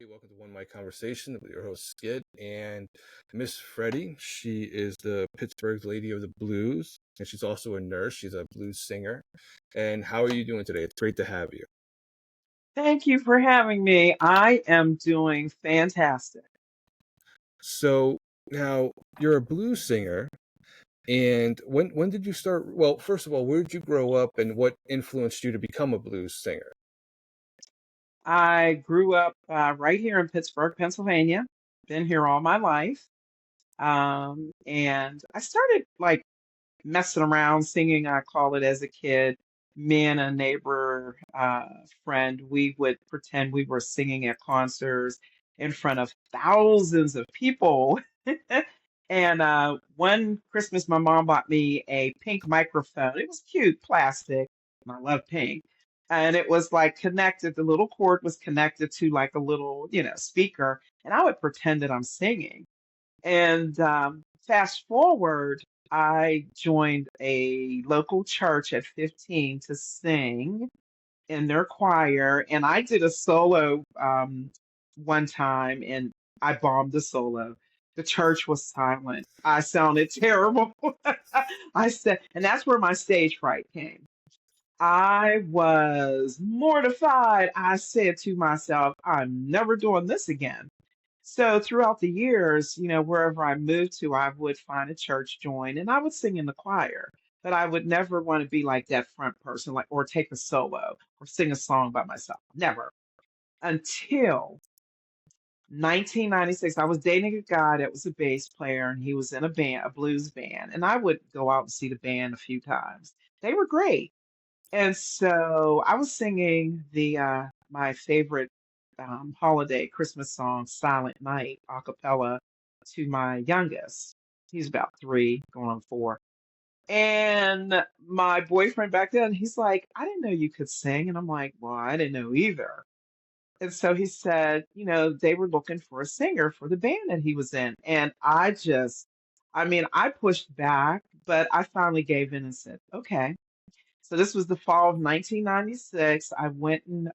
Welcome to One Mic Conversation with your host Skitt and Miss Freddie. She is the Pittsburgh Lady of the Blues, and she's also a nurse. She's a blues singer. And how are you doing today? It's great to have you. Thank you for having me. I am doing fantastic. So now you're a blues singer, and when did you start? Well, first of all, where did you grow up, and what influenced you to become a blues singer? I grew up right here in Pittsburgh, Pennsylvania. Been here all my life. And I started like messing around singing, I call it as a kid. Me and a neighbor friend, we would pretend we were singing at concerts in front of thousands of people. And one Christmas, my mom bought me a pink microphone. It was cute, plastic, and I love pink. And it was like connected, the little cord was connected to like a little, speaker. And I would pretend that I'm singing. And fast forward, I joined a local church at 15 to sing in their choir. And I did a solo one time and I bombed the solo. The church was silent. I sounded terrible. I said, and that's where my stage fright came. I was mortified. I said to myself, I'm never doing this again. So throughout the years, wherever I moved to, I would find a church join and I would sing in the choir. But I would never want to be like that front person, like or take a solo or sing a song by myself. Never. Until 1996, I was dating a guy that was a bass player and he was in a band, a blues band. And I would go out and see the band a few times. They were great. And so I was singing the my favorite holiday Christmas song, Silent Night, a cappella to my youngest. He's about 3, going on 4. And my boyfriend back then, he's like, I didn't know you could sing. And I'm like, well, I didn't know either. And so he said, they were looking for a singer for the band that he was in. And I pushed back, but I finally gave in and said, okay. So this was the fall of 1996. I went and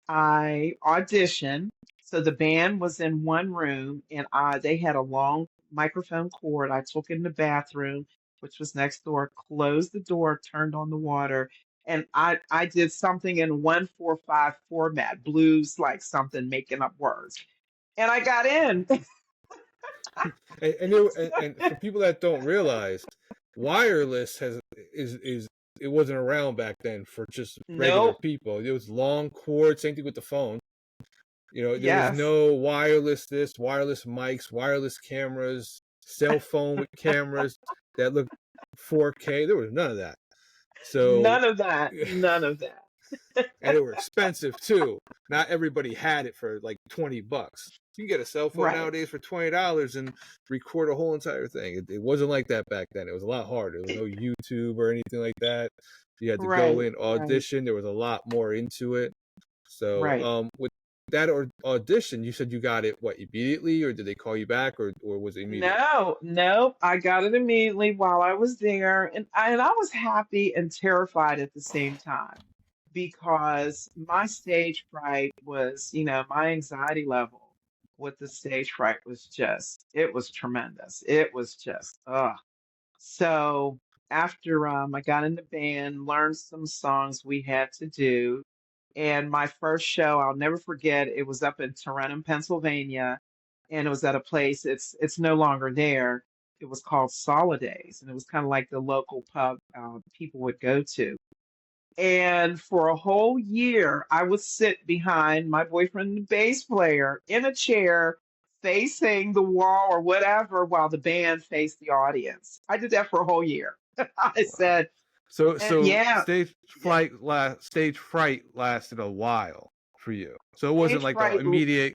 I auditioned. So the band was in one room, and they had a long microphone cord. I took it in the bathroom, which was next door, closed the door, turned on the water, and I did something in 145 format, blues like something, making up words, and I got in. And for people that don't realize, wireless is it wasn't around back then for just regular Nope. people. It was long cord, same thing with the phone. There was Yes. no wireless this, wireless mics, wireless cameras, cell phone with cameras that looked 4K. There was none of that. So, None of that. None of that. and they were expensive too. Not everybody had it for like $20. You can get a cell phone Right. nowadays for $20 and record a whole entire thing. It wasn't like that back then. It was a lot harder. There was no YouTube or anything like that. You had to go Right. in, Right. audition. There was a lot more into it. So, Right. with that audition, you said you got it what immediately, or did they call you back, or was it immediate? No, no, I got it immediately while I was there, and I was happy and terrified at the same time because my stage fright was, my anxiety level with the stage fright was just, it was tremendous. It was just, ugh. So after I got in the band, learned some songs we had to do, and my first show, I'll never forget, it was up in Tarentum, Pennsylvania, and it was at a place, it's no longer there. It was called Solidays, and it was kind of like the local pub people would go to. And for a whole year, I would sit behind my boyfriend, the bass player, in a chair facing the wall or whatever while the band faced the audience. I did that for a whole year. I Wow. said, and So yeah, yeah, stage fright lasted a while for you. So it wasn't stage like the fright.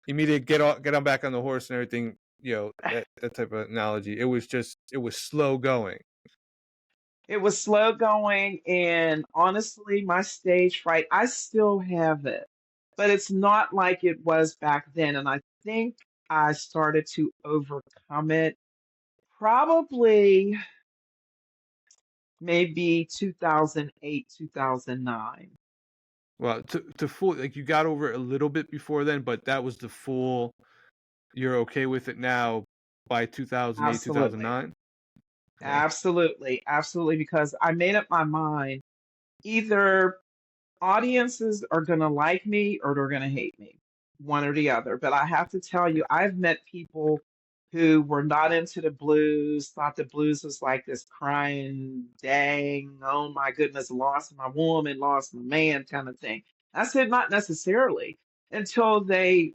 immediate get on back on the horse and everything. That type of analogy. It was slow going. It was slow going, and honestly, my stage fright, I still have it, but it's not like it was back then. And I think I started to overcome it probably maybe 2008, 2009. Well, to full like, you got over it a little bit before then, but that was the full you're okay with it now by 2008, Absolutely. 2009? Okay. Absolutely. Absolutely. Because I made up my mind either audiences are going to like me or they're going to hate me, one or the other. But I have to tell Yeah. you, I've met people who were not into the blues, thought the blues was like this crying, dang, oh my goodness, lost my woman, lost my man kind of thing. I said, not necessarily until they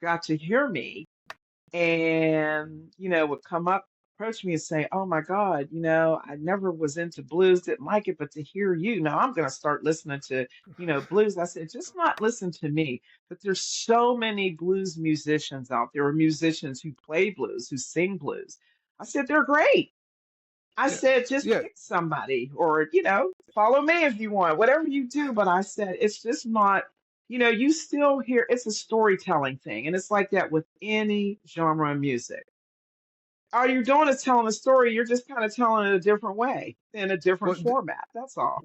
got to hear me and would come up approach me and say, oh my god, I never was into blues, didn't like it, but to hear you now I'm going to start listening to blues. I said, just not listen to me, but there's so many blues musicians out there, or musicians who play blues, who sing blues. I said, they're great. I Yeah. said, just Yeah. pick somebody, or follow me if you want, whatever you do. But I said, it's just not, you still hear, it's a storytelling thing. And it's like that with any genre of music. All you're doing is telling a story. You're just kind of telling it a different way, in a different Well, format. That's all.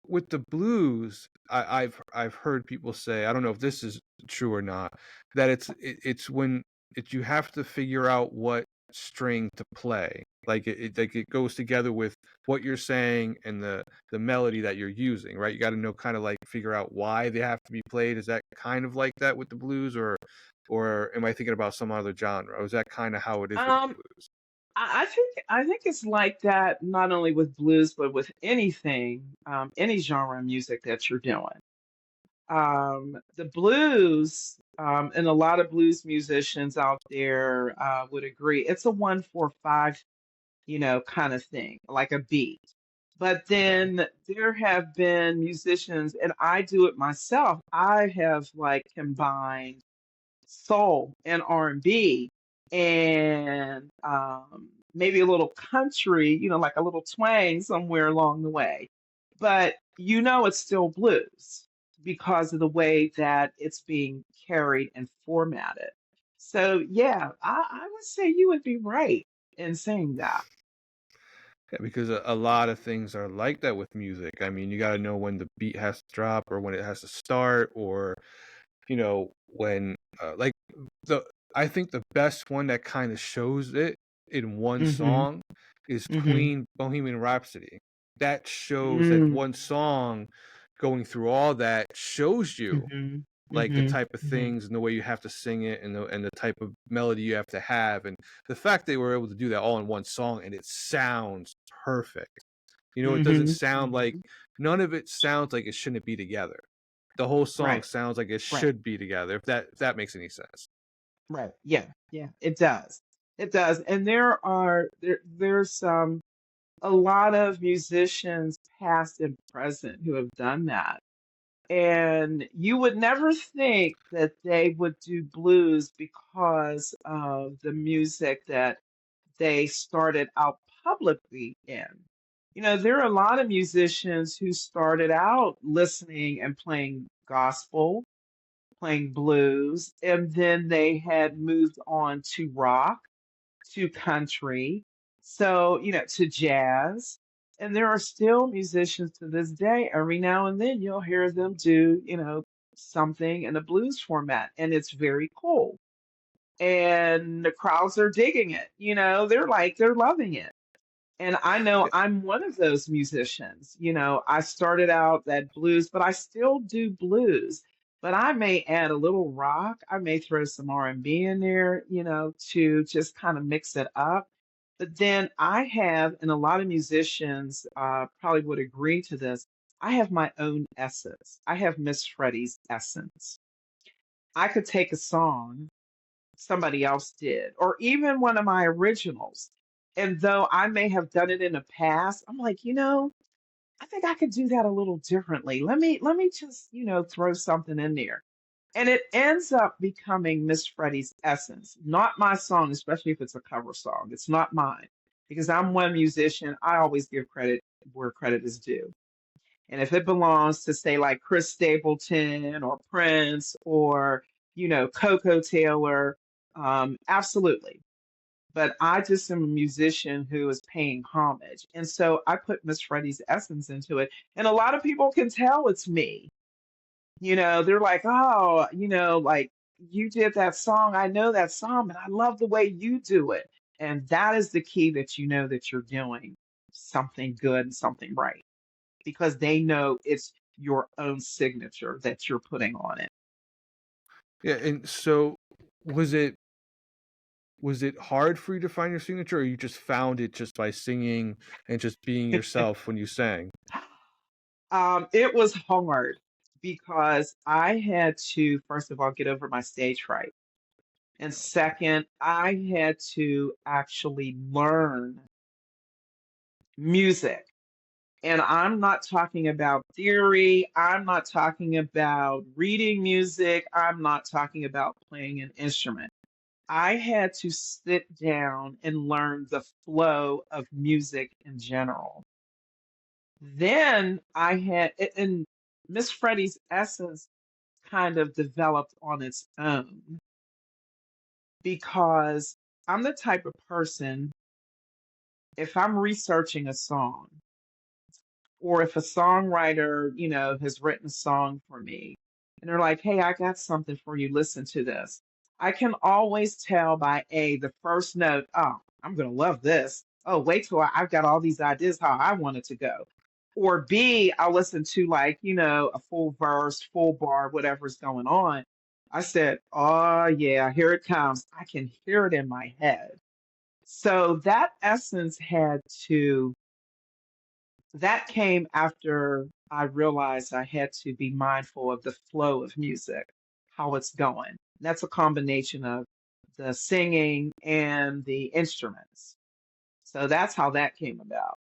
with the blues, I've heard people say, I don't know if this is true or not, that it's when you have to figure out what string to play. Like it goes together with what you're saying and the melody that you're using, right? You got to know kind of like figure out why they have to be played. Is that kind of like that with the blues, or am I thinking about some other genre? Or is that kind of how it is with the Um, blues? I think it's like that not only with blues, but with anything, any genre of music that you're doing. The blues, and a lot of blues musicians out there would agree, it's a 1-4-5, kind of thing, like a beat. But Okay. then there have been musicians, and I do it myself. I have like combined soul and R&B and maybe a little country, like a little twang somewhere along the way. But it's still blues because of the way that it's being carried and formatted. So yeah, I would say you would be right in saying that. Yeah, because a lot of things are like that with music. I mean, you got to know when the beat has to drop or when it has to start, or when like the I think the best one that kind of shows it in one Mm-hmm. song is Mm-hmm. Queen Bohemian Rhapsody. That shows that Mm. one song going through all that shows you Mm-hmm. like the Mm-hmm. type of Mm-hmm. things and the way you have to sing it and the type of melody you have to have, and the fact they were able to do that all in one song and it sounds perfect. It doesn't Mm-hmm. sound like Mm-hmm. none of it sounds like it shouldn't be together. The whole song Right. sounds like it Right. should be together, if that makes any sense. Right. Yeah. Yeah. It does. It does. And there's a lot of musicians, past and present, who have done that. And you would never think that they would do blues because of the music that they started out publicly in. There are a lot of musicians who started out listening and playing gospel, playing blues, and then they had moved on to rock, to country, so, to jazz. And there are still musicians to this day. Every now and then you'll hear them do, something in a blues format, and it's very cool. And the crowds are digging it. They're loving it. And I know Yeah, I'm one of those musicians. I started out that blues, but I still do blues. But I may add a little rock. I may throw some R&B in there, to just kind of mix it up. But then I have, and a lot of musicians probably would agree to this, I have my own essence. I have Miss Freddie's essence. I could take a song somebody else did, or even one of my originals. And though I may have done it in the past, I'm like, I think I could do that a little differently. Let me just, throw something in there. And it ends up becoming Miss Freddie's essence, not my song, especially if it's a cover song. It's not mine. Because I'm one musician, I always give credit where credit is due. And if it belongs to, say, like Chris Stapleton or Prince or, Coco Taylor, absolutely. But I just am a musician who is paying homage. And so I put Miss Freddie's essence into it. And a lot of people can tell it's me. They're like, oh, like you did that song. I know that song, and I love the way you do it. And that is the key that you know that you're doing something good and something right because they know it's your own signature that you're putting on it. Yeah, and so was it was it hard for you to find your signature, or you just found it just by singing and just being yourself when you sang? It was hard because I had to, first of all, get over my stage fright. And second, I had to actually learn music. And I'm not talking about theory. I'm not talking about reading music. I'm not talking about playing an instrument. I had to sit down and learn the flow of music in general. Then and Miss Freddie's essence kind of developed on its own because I'm the type of person, if I'm researching a song, or if a songwriter, has written a song for me and they're like, hey, I got something for you, listen to this. I can always tell by the first note, oh, I'm going to love this. Oh, wait till I've got all these ideas how I want it to go. Or B, I'll listen to like, a full verse, full bar, whatever's going on. I said, oh, yeah, here it comes. I can hear it in my head. So that essence that came after I realized I had to be mindful of the flow of music, how it's going. That's a combination of the singing and the instruments. So that's how that came about.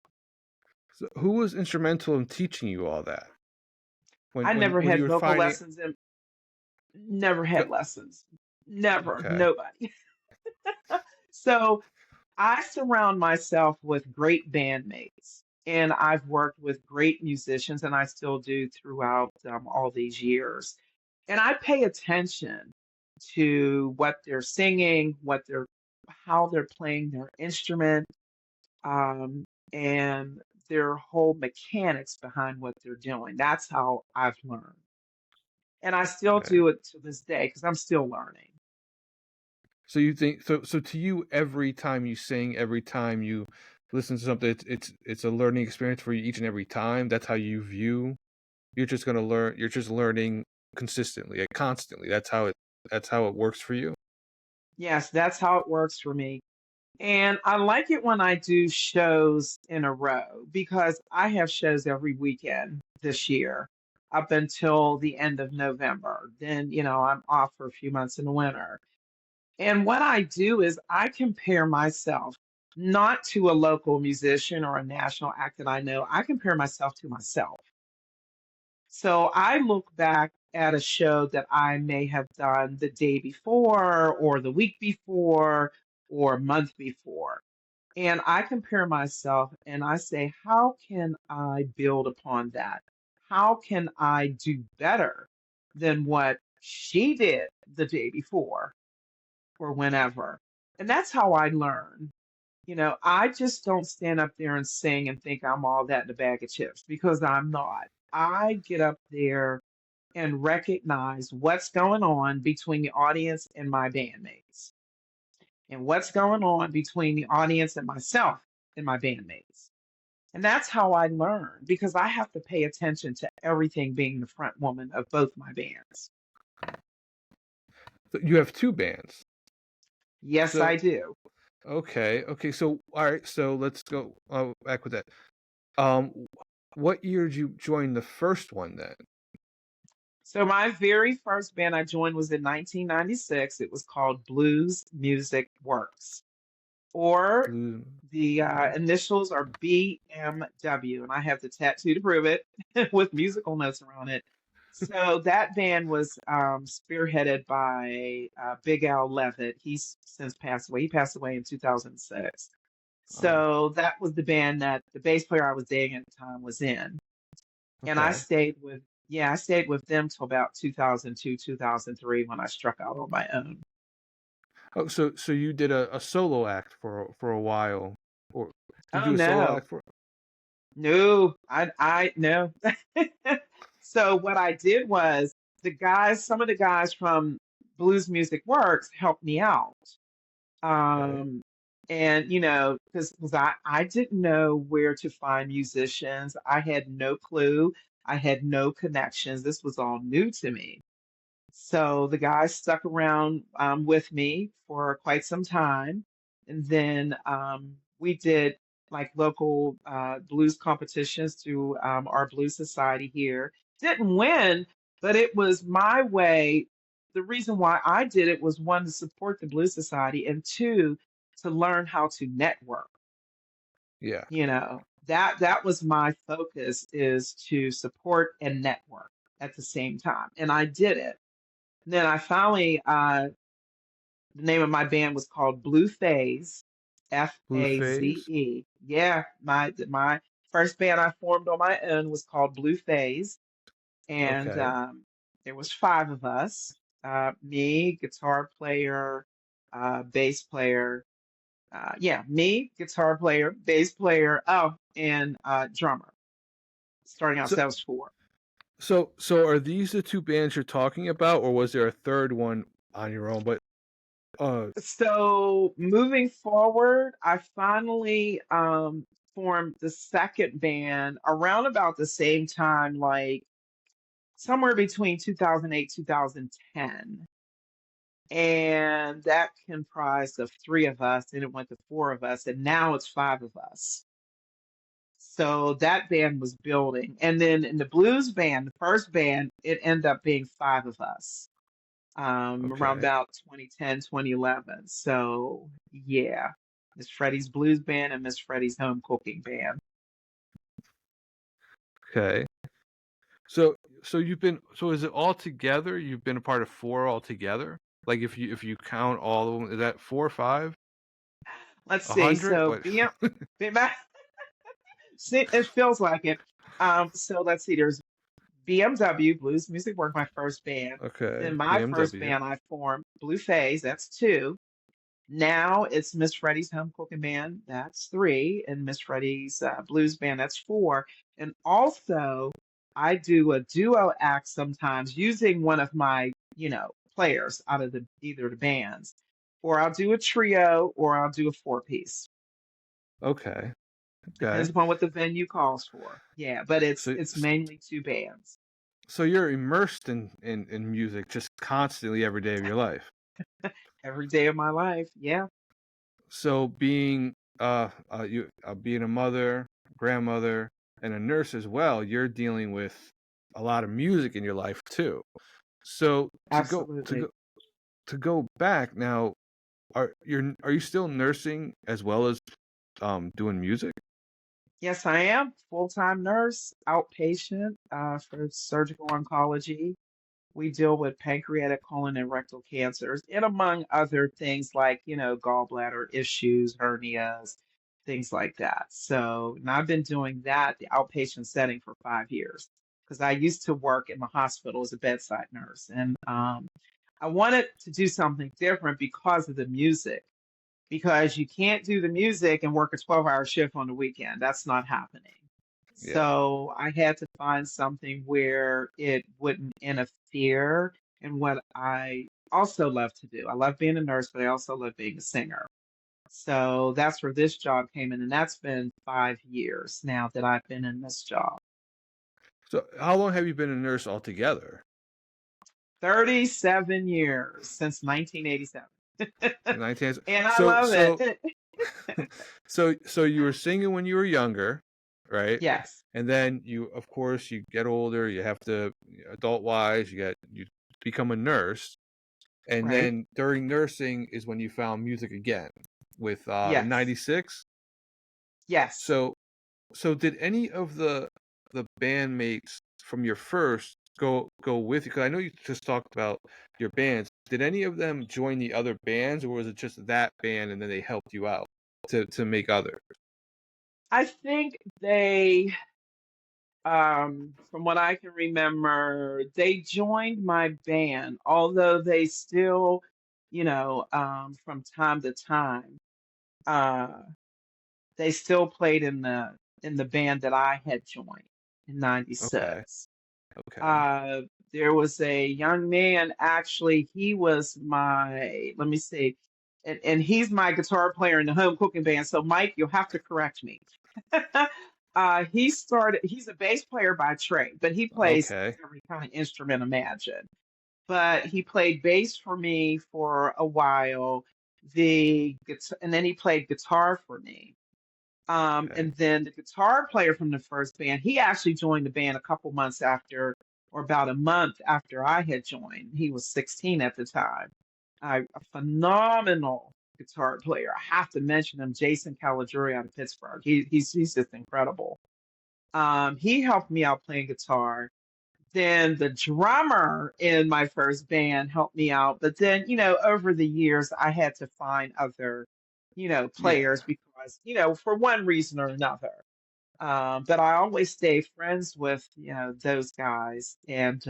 So who was instrumental in teaching you all that? When I when never when you had were vocal finding lessons and never go had lessons. Never, okay. nobody. So I surround myself with great bandmates, and I've worked with great musicians, and I still do throughout all these years. And I pay attention to what they're singing, how they're playing their instrument, um, and their whole mechanics behind what they're doing. That's how I've learned, and I still Okay. do it to this day because I'm still learning. So you think so to you every time you sing, every time you listen to something, it's a learning experience for you each and every time. That's how you view. You're just gonna learn. You're just learning consistently, like, constantly. That's how it works for you. Yes, that's how it works for me. And I like it when I do shows in a row because I have shows every weekend this year up until the end of November. Then, I'm off for a few months in the winter. And what I do is I compare myself not to a local musician or a national act that I know. I compare myself to myself. So I look back at a show that I may have done the day before or the week before or a month before. And I compare myself and I say, how can I build upon that? How can I do better than what she did the day before or whenever? And that's how I learn. I just don't stand up there and sing and think I'm all that in a bag of chips because I'm not. I get up there and recognize what's going on between the audience and my bandmates and what's going on between the audience and myself and my bandmates. And that's how I learn because I have to pay attention to everything being the front woman of both my bands. So you have two bands. Yes, So I do. okay. So all right. So let's go back with that. Um, what year did you join the first one then? So my very first band I joined was in 1996. It was called Blues Music Works, or Blue. the Mhm. initials are BMW, and I have the tattoo to prove it with musical notes around it. So that band was spearheaded by Big Al Levitt. He's since passed away. He passed away in 2006. Oh, So that was the band that the bass player I was dating at the time was in. And okay. I stayed with them till about 2002, 2003 when I struck out on my own. Oh, so you did a solo act for a while, or did Oh you do a solo no, act for? no, I no. So what I did was some of the guys from Blues Music Works helped me out. Okay. Um, and because I didn't know where to find musicians. I had no clue. I had no connections. This was all new to me. So the guys stuck around with me for quite some time. And then we did like local blues competitions through our blues society here. Didn't win, but it was my way. The reason why I did it was one, to support the blues society, and two, to learn how to network. Yeah. That was my focus, is to support and network at the same time. And I did it. Then I finally, the name of my band was called Blue Phase, Blue phase. Faze. Yeah, my first band I formed on my own was called Blue Phase, and Okay. there was five of us: me, guitar player, bass player. Yeah, me, guitar player, bass player. Oh, and drummer. Starting out, So so that was four. so are these the two bands you're talking about, or was there a third one on your own? But uh So moving forward, I finally formed the second band around about the same time, like somewhere between 2008, 2010. And that comprised of three of us, and it went to four of us, and now it's five of us. So that band was building. And then in the blues band, the first band, it ended up being five of us, around okay. about 2010, 2011. So yeah, Miss Freddie's Blues Band and Miss Freddie's Home Cooking Band. Okay. So so is it all together? You've been a part of four altogether? Like if you count all of them, is that four or five? Let's A see. hundred? So What? see, it feels like it. So let's see. There's BMW Blues Music Work, my first band. Okay. Then my first BMW. band I formed, Blue Phase, that's two. Now it's Miss Freddie's Home Cooking Band, that's three, and Miss Freddie's Blues Band, that's four. And also, I do a duo act sometimes using one of my, players out of either the bands, or I'll do a trio, or I'll do a four piece. Okay. Depends Okay. upon what the venue calls for. Yeah, but it's So it's mainly two bands so you're immersed in music just constantly every day of your life. every day of my life. Yeah, So being a mother, grandmother, and a nurse as well, you're dealing with a lot of music in your life too. So absolutely. to go back now, are you still nursing as well as doing music? Yes, I am full-time nurse, outpatient for surgical oncology. We deal with pancreatic, colon, and rectal cancers, and among other things like, gallbladder issues, hernias, things like that. So, and I've been doing that, the outpatient setting, for 5 years, because I used to work in the hospital as a bedside nurse. And I wanted to do something different because of the music, because you can't do the music and work a 12-hour shift on the weekend. That's not happening. Yeah. So I had to find something where it wouldn't interfere in what I also love to do. I love being a nurse, but I also love being a singer. So that's where this job came in, and that's been 5 years now that I've been in this job. So how long have you been a nurse altogether? 37 years since 1987. 19. And I So love so it. so you were singing when you were younger, right? Yes, And then you, of course, you get older. You have to, adult wise, you become a nurse, and right. then during nursing is when you found music again with in Yes, '96. yes. So did any of the bandmates from your first go with you? Because I know you just talked about your bands. Did any of them join the other bands, or was it just that band and then they helped you out to make others? I think they, from what I can remember, they joined my band, although they still, from time to time, uh, they still played in the band that I had joined in Okay. '96. Okay. there was a young man, actually, he was my, let me see, and he's my guitar player in the home cooking band. So, Mike, you'll have to correct me. He's a bass player by trade, but he plays Okay. every kind of instrument imagine. But he played bass for me for a while, and then he played guitar for me. Okay. And then the guitar player from the first band, he actually joined the band a couple months after, or about a month after I had joined. He was 16 at the time. A phenomenal guitar player. I have to mention him, Jason Caligiuri out of Pittsburgh. He's just incredible. He helped me out playing guitar. Then the drummer in my first band helped me out. But then, over the years, I had to find other, Yeah. players because, for one reason or another. But I always stay friends with, those guys. And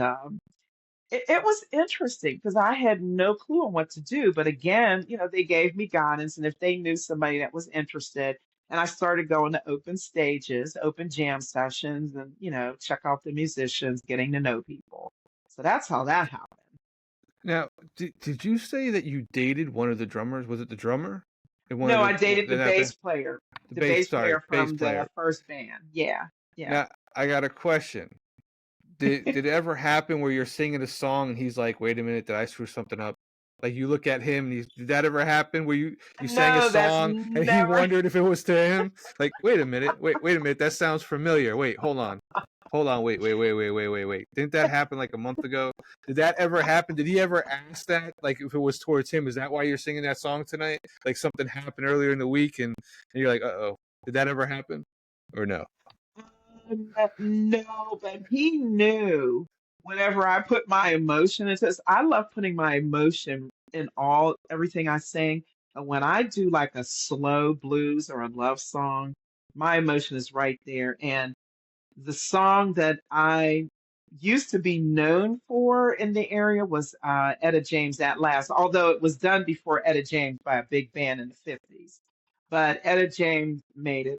it was interesting because I had no clue on what to do. But again, they gave me guidance. And if they knew somebody that was interested, and I started going to open stages, open jam sessions, and, check out the musicians, getting to know people. So that's how that happened. Now, did you say that you dated one of the drummers? Was it the drummer? In one of No, I dated that happened? The the bass, bass sorry, player bass from the player. first band. Yeah, yeah. Now, I got a question. Did it ever happen where you're singing a song and he's like, "Wait a minute, did I screw something up?" Like you look at him and did that ever happen where you sang a No, that's song and he never. wondered if it was to him? Like, wait a minute, wait a minute, that sounds familiar. Wait, hold on. Hold on, wait. Didn't that happen like a month ago? Did that ever happen? Did he ever ask that? Like if it was towards him, is that why you're singing that song tonight? Like something happened earlier in the week and you're like, uh-oh. Did that ever happen? Or no? No, but he knew whenever I put my emotion into this. I love putting my emotion in everything I sing. And when I do like a slow blues or a love song, my emotion is right there. And the song that I used to be known for in the area was Etta James At Last, although it was done before Etta James by a big band in the 50s. But Etta James made it,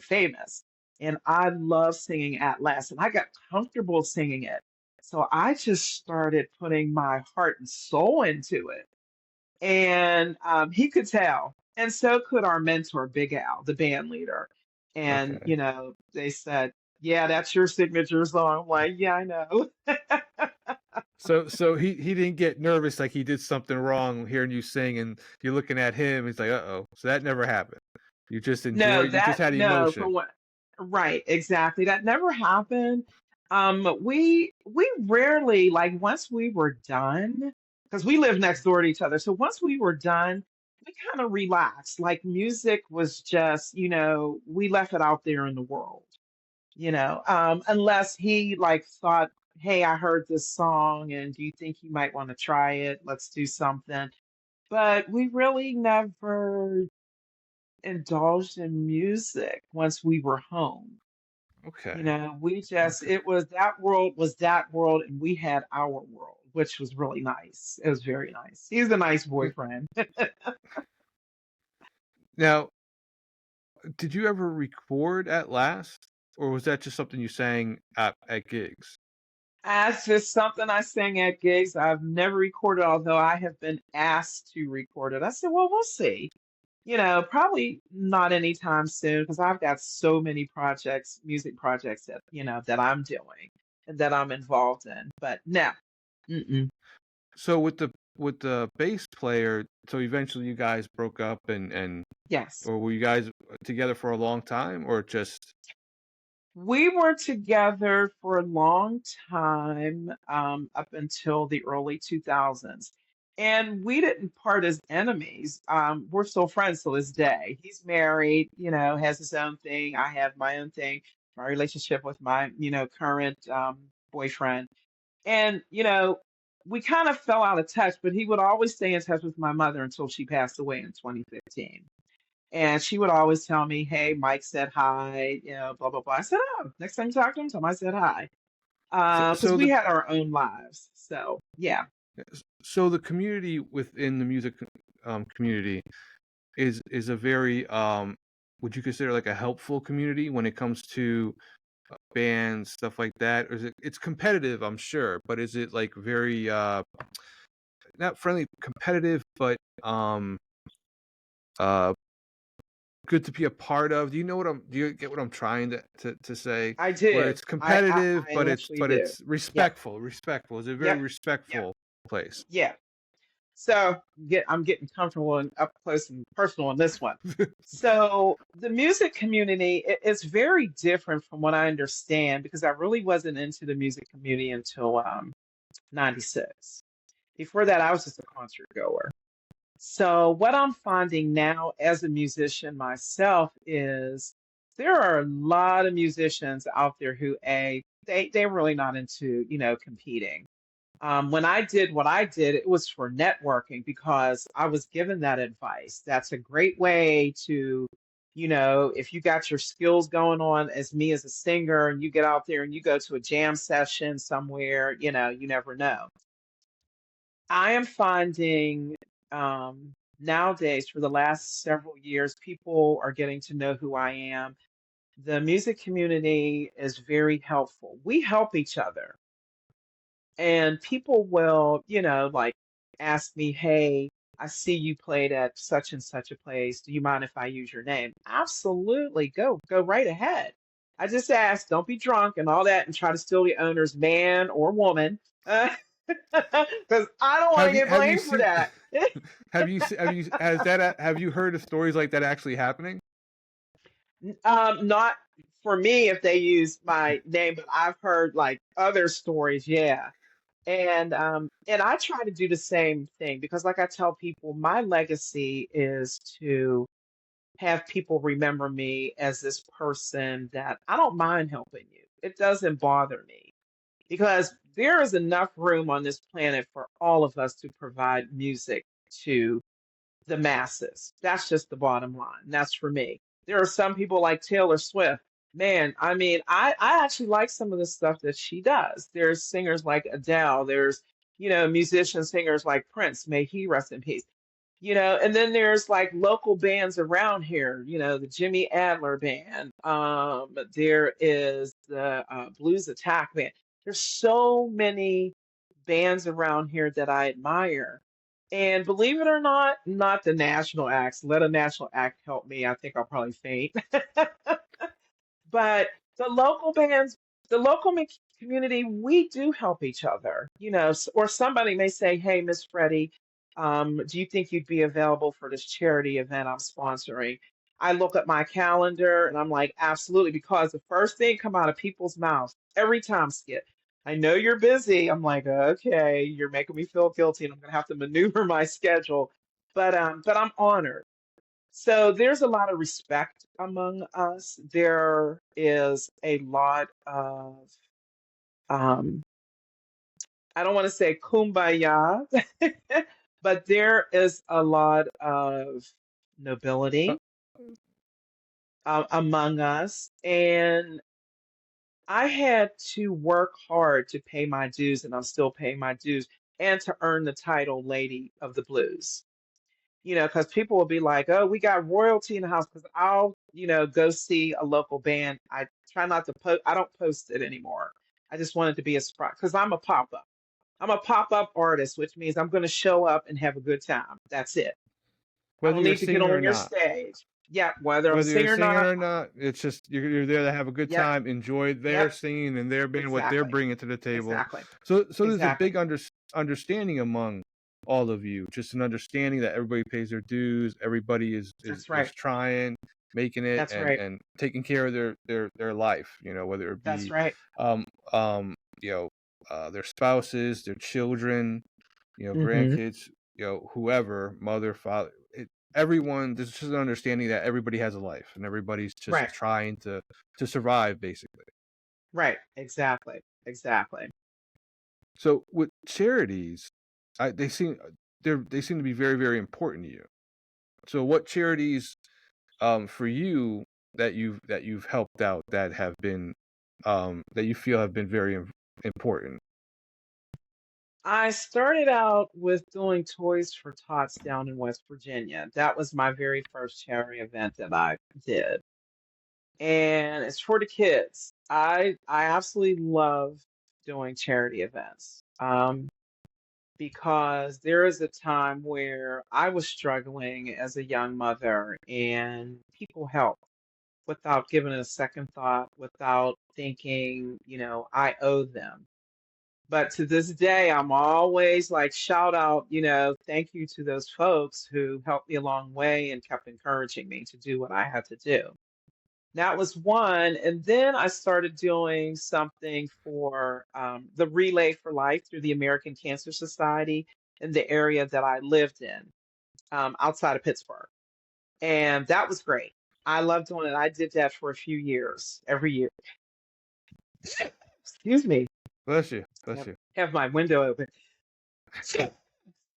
famous. And I love singing At Last, and I got comfortable singing it. So I just started putting my heart and soul into it. And he could tell. And so could our mentor, Big Al, the band leader. And, Okay. they said, yeah, that's your signature song. I'm like, yeah, I know. So he didn't get nervous like he did something wrong hearing you sing and you're looking at him. He's like, uh-oh. So that never happened. You just No, enjoyed. You just had no, for emotion. what? Right, exactly. That never happened. We rarely, like, once we were done, because we live next door to each other. So once we were done, we kind of relaxed. Like music was just, we left it out there in the world. Unless he like thought, hey, I heard this song and do you think you might want to try it? Let's do something. But we really never indulged in music once we were home. Okay. We just, Okay. was that world, and we had our world, which was really nice. It was very nice. He's a nice boyfriend. Now, did you ever record at last, or was that just something you sang at gigs? That's just something I sing at gigs. I've never recorded, although I have been asked to record it. I said, well, we'll see. Probably not anytime soon because I've got so many projects, music projects that, that I'm doing and that I'm involved in. But no, mm-mm. So with the bass player, so eventually you guys broke up and Yes. or were you guys together for a long time or just We were together for a long time, up until the early 2000s. And we didn't part as enemies. We're still friends to this day. He's married, has his own thing. I have my own thing, my relationship with my, current boyfriend. And, we kind of fell out of touch, but he would always stay in touch with my mother until she passed away in 2015. And she would always tell me, hey, Mike said hi, blah, blah, blah. I said, oh, next time you talk to him, tell him I said hi. so Because so we the had our own lives. So, yeah. so the community within the music community is a very would you consider like a helpful community when it comes to bands, stuff like that? Or is it's competitive, I'm sure, but is it like very not friendly, competitive, but uh good to be a part of? Do you get what I'm trying to say? I Where do. it's competitive, I actually but do. it's Yep. respectful. Respectful. It's a very Yep. Yep. respectful place. Yeah. So I'm getting comfortable and up close and personal on this one. So the music community is very different from what I understand because I really wasn't into the music community until 96. Before that, I was just a concert goer. So what I'm finding now as a musician myself is there are a lot of musicians out there who they're really not into, competing. When I did what I did, it was for networking because I was given that advice. That's a great way to, if you got your skills going on as me as a singer and you get out there and you go to a jam session somewhere, you never know. I am finding nowadays, for the last several years, people are getting to know who I am. The music community is very helpful. We help each other. And people will, like ask me, hey, I see you played at such and such a place. Do you mind if I use your name? Absolutely. Go right ahead. I just ask, don't be drunk and all that and try to steal the owner's man or woman. Because I don't want to get Have you blamed for seen that. have you heard of stories like that actually happening? Not for me if they use my name, but I've heard like other stories, yeah. And I try to do the same thing because like I tell people, my legacy is to have people remember me as this person that I don't mind helping you. It doesn't bother me because there is enough room on this planet for all of us to provide music to the masses. That's just the bottom line. That's for me. There are some people like Taylor Swift. Man, I mean, I actually like some of the stuff that she does. There's singers like Adele. There's, musicians, singers like Prince. May he rest in peace. And then there's like local bands around here, the Jimmy Adler band. There is the Blues Attack band. There's so many bands around here that I admire. And believe it or not the national acts. Let a national act help me. I think I'll probably faint. But the local bands, the local community, we do help each other, or somebody may say, hey, Miss Freddie, do you think you'd be available for this charity event I'm sponsoring? I look at my calendar and I'm like, absolutely, because the first thing come out of people's mouths every time, Skit, I know you're busy. I'm like, okay, you're making me feel guilty and I'm gonna have to maneuver my schedule. But I'm honored. So there's a lot of respect among us. There is a lot of, um, I don't want to say kumbaya, but there is a lot of Uh, nobility among us. And I had to work hard to pay my dues, and I'm still paying my dues, and to earn the title Lady of the Blues. Because people will be like, oh, we got royalty in the house. Because I'll, go see a local band. I try not to post, I don't post it anymore. I just want it to be a surprise because I'm a pop up. I'm a pop up artist, which means I'm going to show up and have a good time. That's it. I Whether don't you're a need to get singer or on your not. stage. Yeah, whether I'm a Whether you're a singer or singer not. or not, it's just you're there to have a good Yep, time, enjoy their yep, singing and their band, what they're exactly, bringing to the table. exactly, So there's a exactly. big understanding among all of you, just an understanding that everybody pays their dues, everybody That's is right. trying, making it, That's right. and taking care of their life. Whether it That's be right. um um you know their spouses, their children, Hmm. grandkids, whoever, mother, father, everyone. There's just an understanding that everybody has a life and everybody's just Right. trying to survive, basically. Right. Exactly. Exactly. So with charities, I they seem to be very, very important to you. So what charities for you that you've helped out that have been that you feel have been very important? I started out with doing Toys for Tots down in West Virginia. That was my very first charity event that I did. And it's for the kids. I absolutely love doing charity events. Because there is a time where I was struggling as a young mother and people help without giving it a second thought, without thinking, I owe them. But to this day, I'm always like, shout out, thank you to those folks who helped me along the way and kept encouraging me to do what I had to do. That was one. And then I started doing something for the Relay for Life through the American Cancer Society in the area that I lived in, outside of Pittsburgh. And that was great. I loved doing it. I did that for a few years, every year. Excuse me. Bless you. I Bless you. have my window open.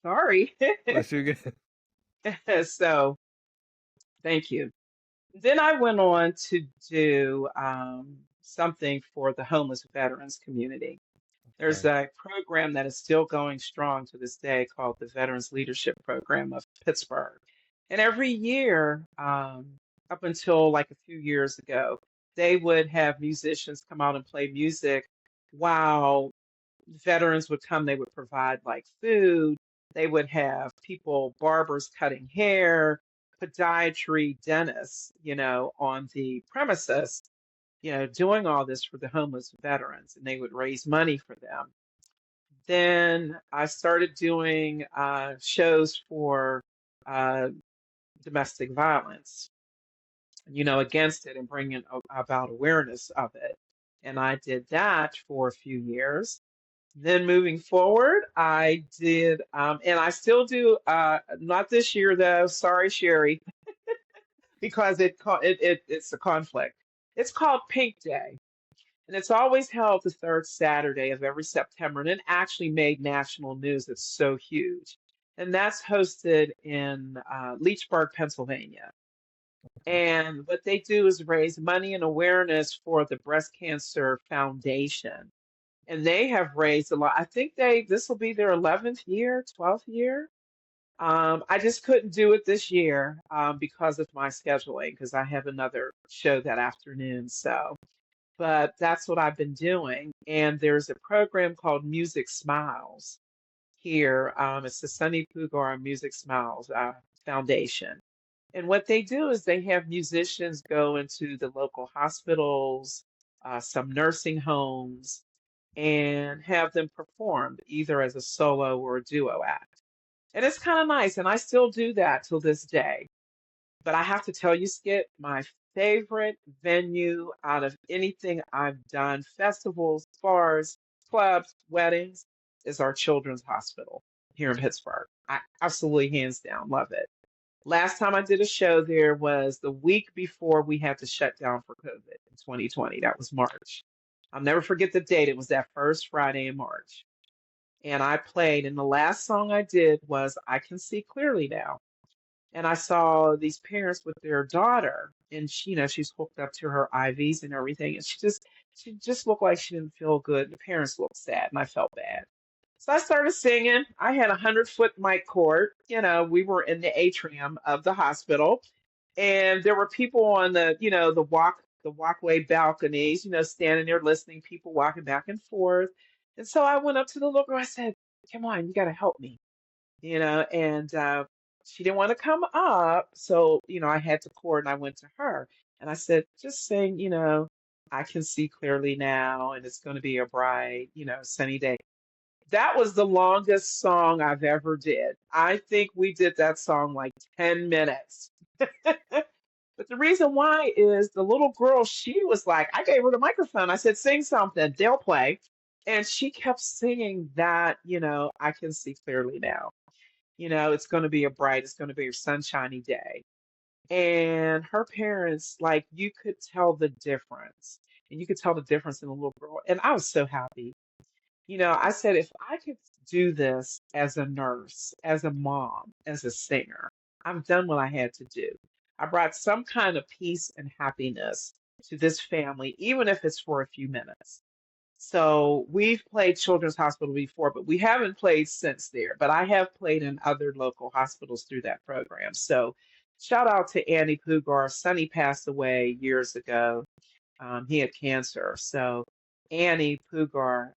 Sorry. Bless you again. So thank you. Then I went on to do something for the homeless veterans community. There's Okay. a program that is still going strong to this day called the Veterans Leadership Program of Pittsburgh. And every year, up until like a few years ago, they would have musicians come out and play music while veterans would come. They would provide like food. They would have people, barbers cutting hair, podiatry, dentists, on the premises, doing all this for the homeless veterans, and they would raise money for them. Then I started doing shows for uh, domestic violence, against it and bringing about awareness of it. And I did that for a few years. Then moving forward, I did, and I still do, not this year though, sorry, Sherry, because it's a conflict. It's called Pink Day. And it's always held the third Saturday of every September, and it actually made national news. It's so huge. And that's hosted in Leechburg, Pennsylvania. And what they do is raise money and awareness for the Breast Cancer Foundation. And they have raised a lot. I think this will be their 11th year, 12th year. I just couldn't do it this year because of my scheduling, because I have another show that afternoon. But that's what I've been doing. And there's a program called Music Smiles here. It's the Sunny Pugar Music Smiles Foundation. And what they do is they have musicians go into the local hospitals, some nursing homes, and have them perform either as a solo or a duo act. And it's kind of nice. And I still do that till this day. But I have to tell you, Skip, my favorite venue out of anything I've done, festivals, bars, clubs, weddings, is our children's hospital here in Pittsburgh. I absolutely, hands down, love it. Last time I did a show there was the week before we had to shut down for COVID in 2020. That was March. I'll never forget the date. It was that first Friday in March. And I played, and the last song I did was I Can See Clearly Now. And I saw these parents with their daughter, and she's hooked up to her IVs and everything, and she just looked like she didn't feel good. The parents looked sad, and I felt bad. So I started singing. I had 100-foot mic cord. We were in the atrium of the hospital, and there were people on the walkway balconies, standing there listening, people walking back and forth. And so I went up to the little girl. I said, "Come on, you got to help me," and she didn't want to come up. So, I had to chord and I went to her and I said, just sing, I can see clearly now and it's going to be a bright, sunny day. That was the longest song I've ever did. I think we did that song like 10 minutes. But the reason why is the little girl, she was like, I gave her the microphone. I said, sing something, they'll play. And she kept singing that, I can see clearly now. It's going to be it's going to be a sunshiny day. And her parents, like, you could tell the difference. And you could tell the difference in the little girl. And I was so happy. I said, if I could do this as a nurse, as a mom, as a singer, I've done what I had to do. I brought some kind of peace and happiness to this family, even if it's for a few minutes. So we've played Children's Hospital before, but we haven't played since there. But I have played in other local hospitals through that program. So shout out to Annie Pugar. Sonny passed away years ago. He had cancer. So Annie Pugar,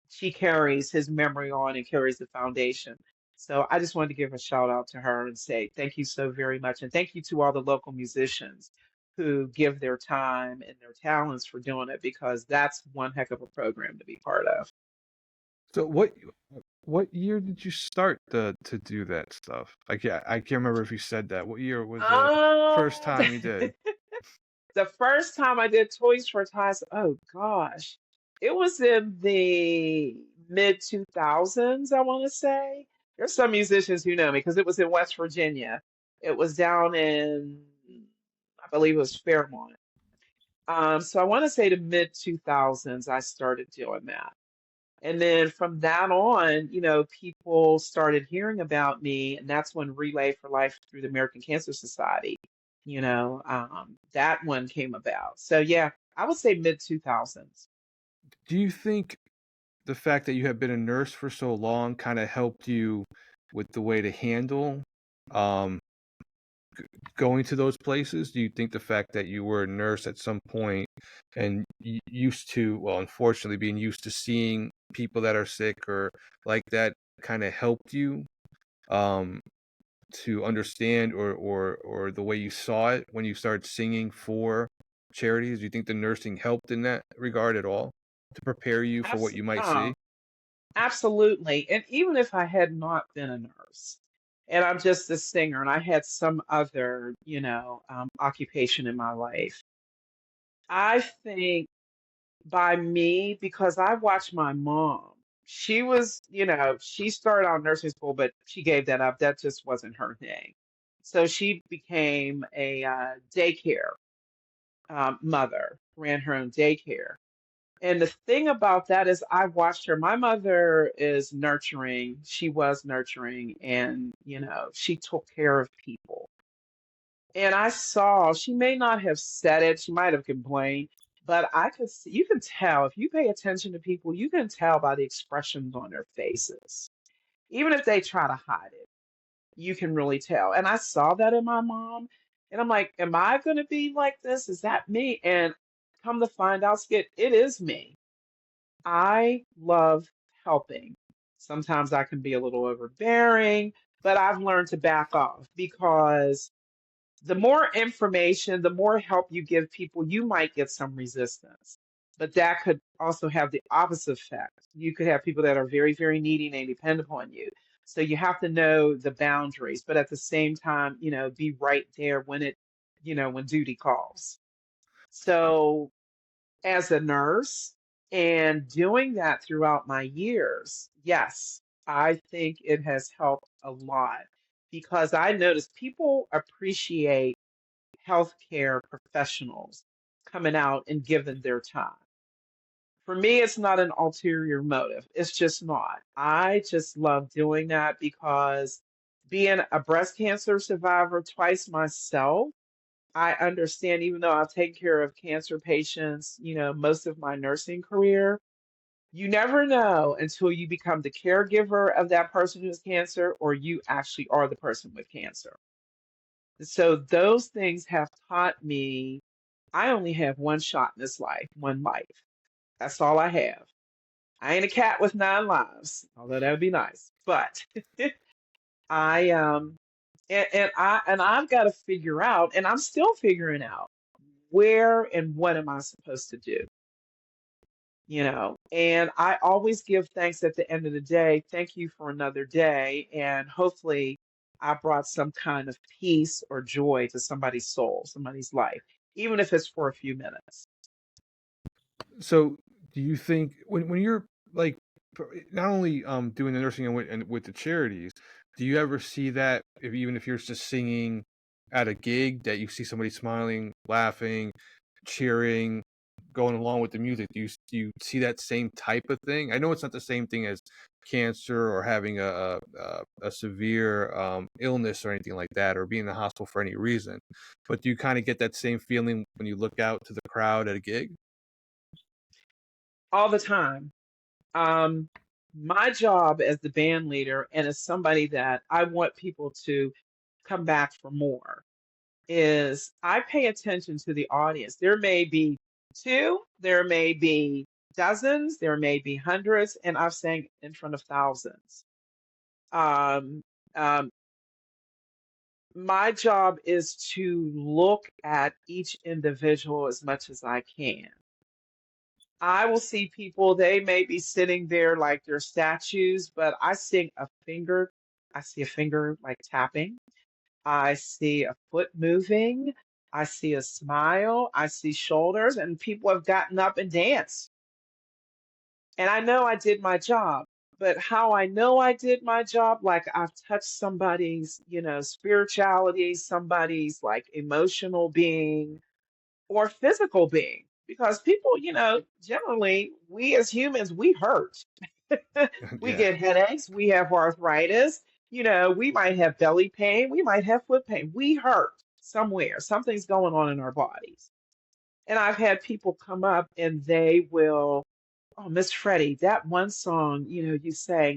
she carries his memory on and carries the foundation. So I just wanted to give a shout out to her and say thank you so very much. And thank you to all the local musicians who give their time and their talents for doing it because that's one heck of a program to be part of. So what year did you start to do that stuff? I can't remember if you said that. What year was the first Um, time you did? the first time I did Toys for Tots, oh gosh, it was in the mid 2000s, I want to say. There's some musicians who know me because it was in West Virginia. It was down in, I believe it was Fairmont. So I want to say the mid 2000s, I started doing that. And then from that on, people started hearing about me, and that's when Relay for Life through the American Cancer Society, that one came about. So yeah, I would say mid 2000s. Do you think the fact that you have been a nurse for so long kind of helped you with the way to handle um, going to those places? Do you think the fact that you were a nurse at some point and used to, well, unfortunately, being used to seeing people that are sick or like that kind of helped you um, to understand or the way you saw it when you started singing for charities? Do you think the nursing helped in that regard at all to prepare you for what Abs- you might see? oh, Absolutely. And even if I had not been a nurse and I'm just a singer and I had some other, occupation in my life, I think by me, because I watched my mom, she was, she started out nursing school, but she gave that up. That just wasn't her thing. So she became a daycare mother, ran her own daycare. And the thing about that is, I watched her. My mother is nurturing. She was nurturing, and she took care of people. And I saw she may not have said it. She might have complained, but I could see. You can tell if you pay attention to people. You can tell by the expressions on their faces, even if they try to hide it. You can really tell. And I saw that in my mom, and I'm like, "Am I going to be like this? Is that me?" And come to find out, Skit, it is me. I love helping. Sometimes I can be a little overbearing, but I've learned to back off because the more information, the more help you give people, you might get some resistance. But that could also have the opposite effect. You could have people that are very, very needy and they depend upon you. So you have to know the boundaries, but at the same time, be right there when duty calls. So as a nurse and doing that throughout my years, yes, I think it has helped a lot because I notice people appreciate healthcare professionals coming out and giving their time. For me, it's not an ulterior motive. It's just not. I just love doing that because being a breast cancer survivor twice myself, I understand, even though I've taken care of cancer patients, most of my nursing career, you never know until you become the caregiver of that person who has cancer or you actually are the person with cancer. So those things have taught me I only have one shot in this life, one life. That's all I have. I ain't a cat with nine lives, although that would be nice. But I and I've got to figure out, and I'm still figuring out where and what am I supposed to do, And I always give thanks at the end of the day. Thank you for another day, and hopefully I brought some kind of peace or joy to somebody's soul, somebody's life, even if it's for a few minutes. So, do you think when you're like not only doing the nursing and with the charities, do you ever see that if even if you're just singing at a gig that you see somebody smiling, laughing, cheering, going along with the music? Do you see that same type of thing? I know it's not the same thing as cancer or having a severe illness or anything like that, or being in the hospital for any reason, but do you kind of get that same feeling when you look out to the crowd at a gig? All the time. Um, my job as the band leader and as somebody that I want people to come back for more. is I pay attention to the audience. There may be two, there may be dozens, there may be hundreds, and I've sang in front of thousands. Um, um, my job is to look at each individual as much as I can. I will see people, they may be sitting there like they're statues, but I see a finger like tapping. I see a foot moving. I see a smile. I see shoulders, and people have gotten up and danced. And I know I did my job. But how I know I did my job, like I've touched somebody's, spirituality, somebody's like emotional being or physical being. Because people, generally, we as humans, we hurt. We Yeah. get headaches, we have arthritis, we might have belly pain, we might have foot pain. We hurt somewhere. Something's going on in our bodies. And I've had people come up and they will, oh, Miss Freddie, that one song, you sang,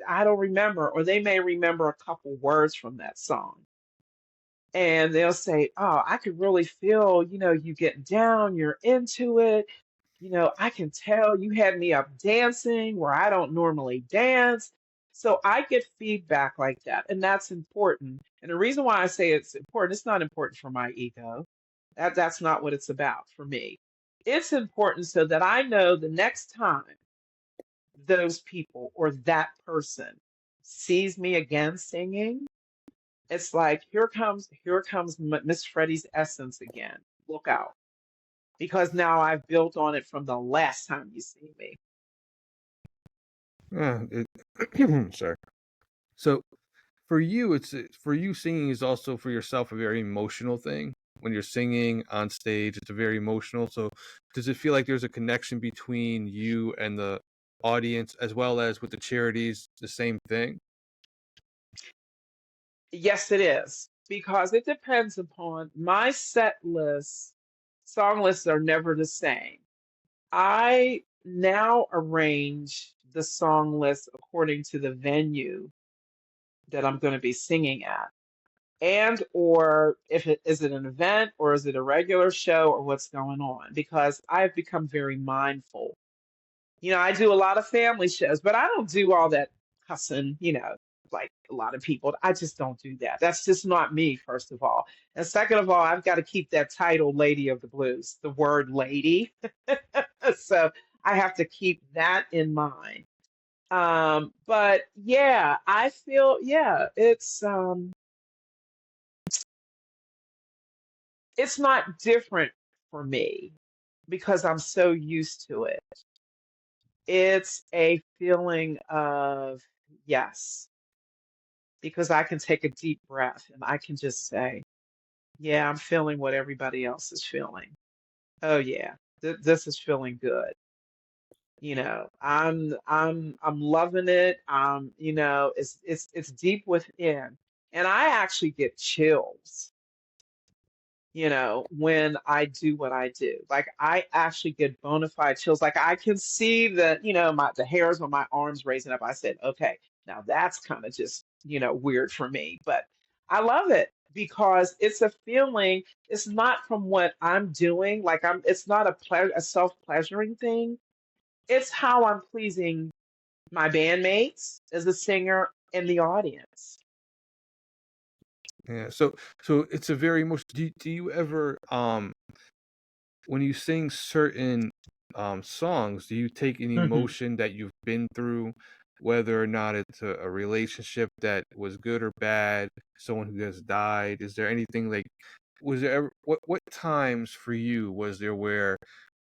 I don't remember, or they may remember a couple words from that song. And they'll say, oh, I could really feel, you getting down, you're into it. I can tell you had me up dancing where I don't normally dance. So I get feedback like that, and that's important. And the reason why I say it's important, it's not important for my ego. That's not what it's about for me. It's important so that I know the next time those people or that person sees me again singing, it's like here comes Miss Freddie's essence again. Look out, because now I've built on it from the last time you see me. Yeah, sorry. So for you, for you singing is also for yourself a very emotional thing. When you're singing on stage, it's a very emotional. So does it feel like there's a connection between you and the audience as well as with the charities, the same thing? Yes, it is, because it depends upon my set list. Song lists are never the same. I now arrange the song list according to the venue that I'm going to be singing at. And or if it is it an event or is it a regular show or what's going on, because I've become very mindful. I do a lot of family shows, but I don't do all that cussing, like a lot of people. I just don't do that. That's just not me, first of all. And second of all, I've got to keep that title Lady of the Blues, the word lady. So I have to keep that in mind. But yeah, I feel, yeah, it's not different for me because I'm so used to it. It's a feeling of yes, because I can take a deep breath and I can just say, yeah, I'm feeling what everybody else is feeling. Oh yeah, this is feeling good. I'm loving it. It's deep within, and I actually get chills when I do what I do. Like I actually get bona fide chills. Like I can see the hairs on my arms raising up. I said, okay, now that's kind of just, weird for me. But I love it because it's a feeling, it's not from what I'm doing. Like it's not a self-pleasuring thing. It's how I'm pleasing my bandmates as a singer and the audience. Yeah. So it's a very emotional. Do you ever when you sing certain songs, do you take an Mhm. emotion that you've been through, whether or not it's a relationship that was good or bad, someone who has died? Is there anything like, was there ever, what times for you was there where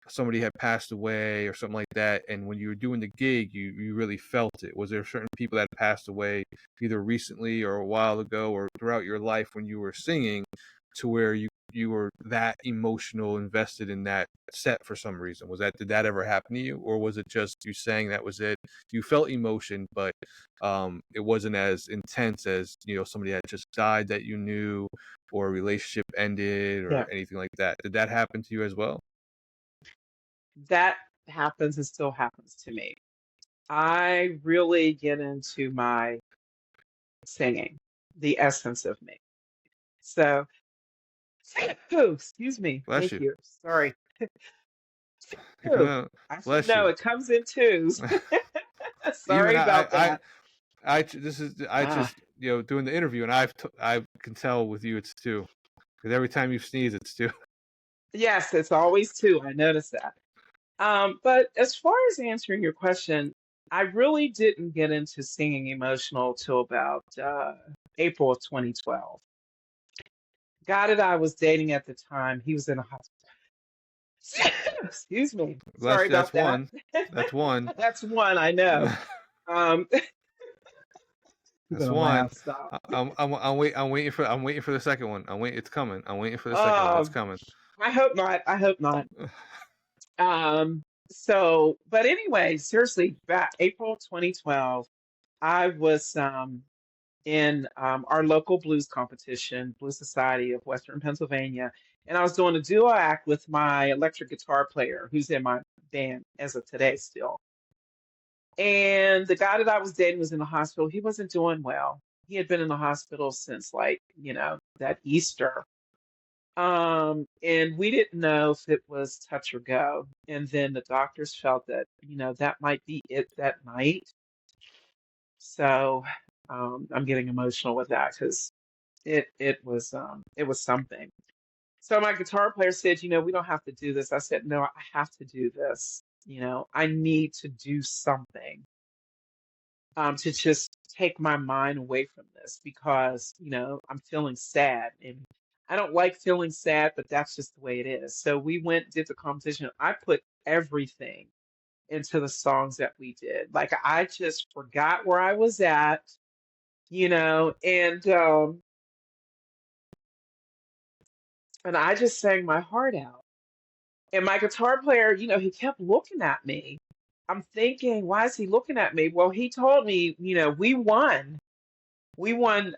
somebody had passed away or something like that, and when you were doing the gig, you really felt it? Was there certain people that passed away either recently or a while ago or throughout your life when you were singing to where you were that emotional invested in that set for some reason? Did that ever happen to you, or was it just you sang that was it? You felt emotion, but it wasn't as intense as somebody that just died that you knew, or a relationship ended, or Yeah, anything like that. Did that happen to you as well? that happens and still happens to me. I really get into my singing, the essence of me. So Oh, excuse me. Bless Thank you. you. Sorry. If you Oh, want, I should bless know. you. It comes in twos. Even Sorry about that. this is I Ah, just doing the interview, and I can tell with you it's two, because every time you sneeze, it's two. yes, it's always two. I noticed that. But as far as answering your question, I really didn't get into singing emotional till about April of 2012. Guy that I was dating at the time, he was in a hospital. Excuse me. Sorry Bless you. about That's that. one. That's one. That's one I know. Um, you're That's gonna one. laugh. Stop. I'm waiting for the second one. It's coming. I'm waiting for the second one. It's Um, coming. I hope not. I hope not. Um, so, but anyway, seriously, back April 2012, I was in our local blues competition, Blues Society of Western Pennsylvania, and I was doing a duo act with my electric guitar player, who's in my band as of today still. And the guy that I was dating was in the hospital. He wasn't doing well. He had been in the hospital since like, that Easter. And we didn't know if it was touch or go. And then the doctors felt that, that might be it that night. So I'm getting emotional with that because it was something. So my guitar player said, we don't have to do this. I said, no, I have to do this. I need to do something to just take my mind away from this because, I'm feeling sad and I don't like feeling sad, but that's just the way it is. So we went, did the competition. I put everything into the songs that we did. Like I just forgot where I was at, and I just sang my heart out. And my guitar player, he kept looking at me. I'm thinking, why is he looking at me? Well, he told me, we won. We won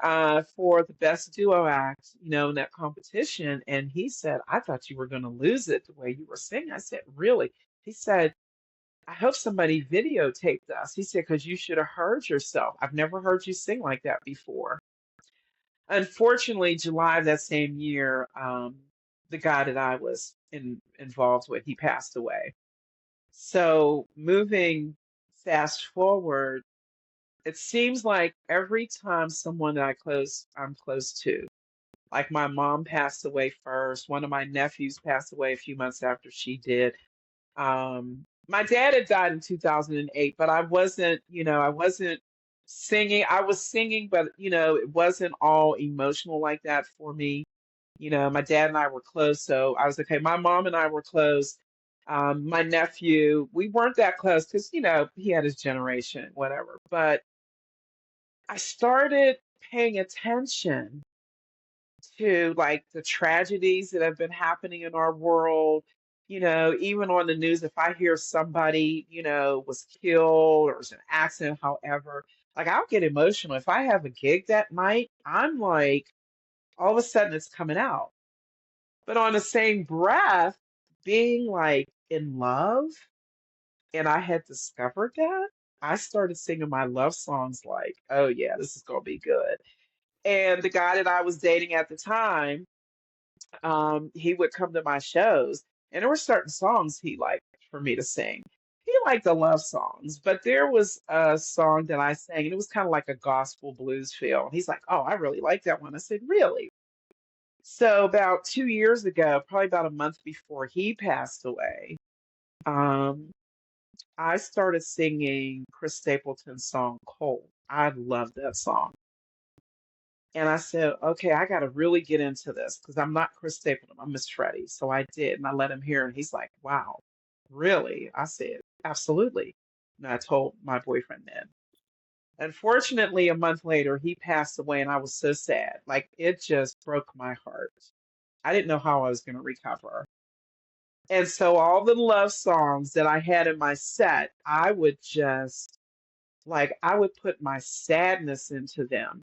for the best duo act, in that competition. And he said, I thought you were going to lose it the way you were singing. I said, really? He said, I hope somebody videotaped us. He said, because you should have heard yourself. I've never heard you sing like that before. Unfortunately, July of that same year, the guy that I was involved with, he passed away. So moving fast forward, it seems like every time someone that I'm close to, like my mom passed away first. One of my nephews passed away a few months after she did. My dad had died in 2008, but I wasn't singing. I was singing, but it wasn't all emotional like that for me. My dad and I were close, so I was okay. My mom and I were close. My nephew, we weren't that close because, he had his generation, whatever. But I started paying attention to like the tragedies that have been happening in our world. Even on the news, if I hear somebody, was killed or was an accident, however, like I'll get emotional. If I have a gig that night, I'm like, all of a sudden it's coming out. But on the same breath, being like in love, and I had discovered that, I started singing my love songs like, oh yeah, this is gonna be good. And the guy that I was dating at the time, he would come to my shows, and there were certain songs he liked for me to sing. He liked the love songs, but there was a song that I sang, and it was kind of like a gospel blues feel. He's like, "Oh, I really like that one." I said, "Really?" So about 2 years ago, probably about a month before he passed away, um, I started singing Chris Stapleton's song "Cold." I love that song. And I said, okay, I got to really get into this because I'm not Chris Stapleton, I'm Miss Freddie. So I did, and I let him hear, and he's like, wow, really? I said, absolutely. And I told my boyfriend then. Unfortunately, a month later, he passed away, and I was so sad. Like, it just broke my heart. I didn't know how I was going to recover. And so, all the love songs that I had in my set, I would just, like, I would put my sadness into them.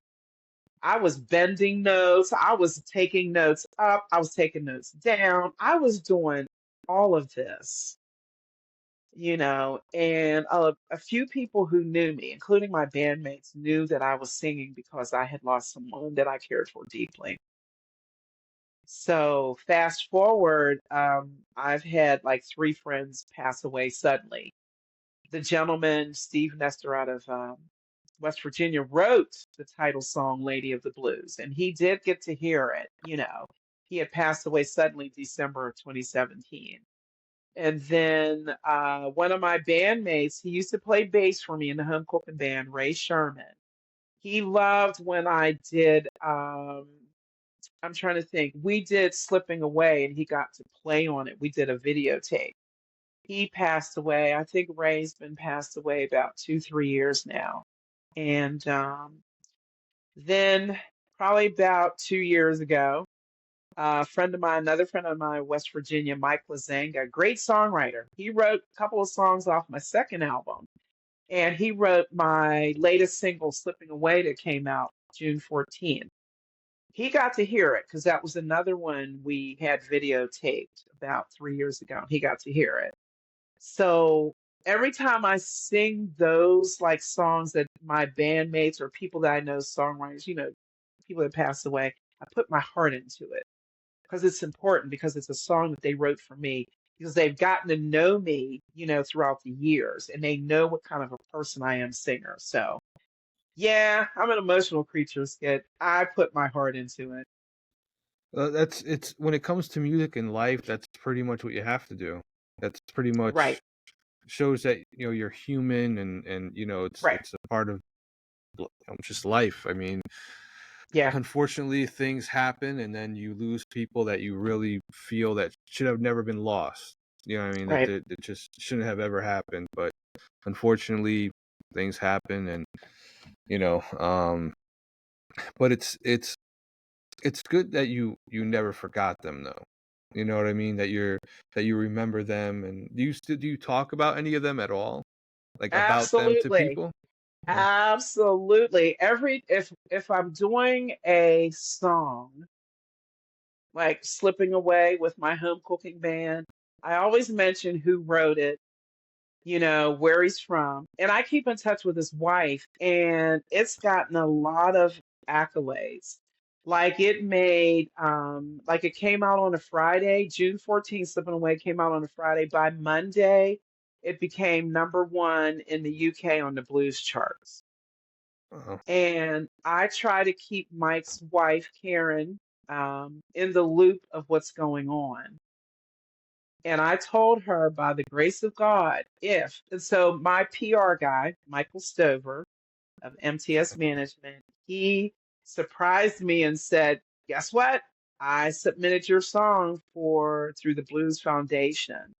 I was bending notes. I was taking notes up. I was taking notes down. I was doing all of this, and a few people who knew me, including my bandmates, knew that I was singing because I had lost someone that I cared for deeply. So fast forward, I've had like three friends pass away suddenly. The gentleman, Steve Nestor out of West Virginia, wrote the title song Lady of the Blues, and he did get to hear it. He had passed away suddenly December of 2017. And then one of my bandmates, he used to play bass for me in the home cooking band, Ray Sherman. He loved when I did, I'm trying to think, we did Slipping Away and he got to play on it. We did a videotape. He passed away. I think Ray's been passed away about 2, 3 years now. And then probably about 2 years ago, another friend of mine, West Virginia, Mike Lazanga, great songwriter. He wrote a couple of songs off my second album, and he wrote my latest single, Slipping Away, that came out June 14th. He got to hear it because that was another one we had videotaped about 3 years ago. He got to hear it. So every time I sing those like songs that my bandmates or people that I know, songwriters, people that passed away, I put my heart into it because it's important because it's a song that they wrote for me because they've gotten to know me, throughout the years and they know what kind of a person I am singer. So yeah, I'm an emotional creature, Skid. I put my heart into it. It's when it comes to music and life, that's pretty much what you have to do. That's pretty Right, much shows that you're human and it's right. it's a part of just life. I mean, Yeah, unfortunately, things happen, and then you lose people that you really feel that should have never been lost. You know what I mean? right. That just shouldn't have ever happened. But unfortunately, things happen, and you know. But it's good that you never forgot them, though. You know what I mean? That you remember them, and do you talk about any of them at all? Like about them to Absolutely. people? Yeah. Absolutely. If I'm doing a song like Slipping Away with my home cooking band, I always mention who wrote it, where he's from. And I keep in touch with his wife, and it's gotten a lot of accolades. Like it came out on a Friday, June 14th, Slipping Away came out on a Friday. By Monday, it became number one in the UK on the blues charts. Oh, And I try to keep Mike's wife, Karen, in the loop of what's going on. And I told her, by the grace of God, and so my PR guy, Michael Stover of MTS Management, he surprised me and said, guess what? I submitted your song through the Blues Foundation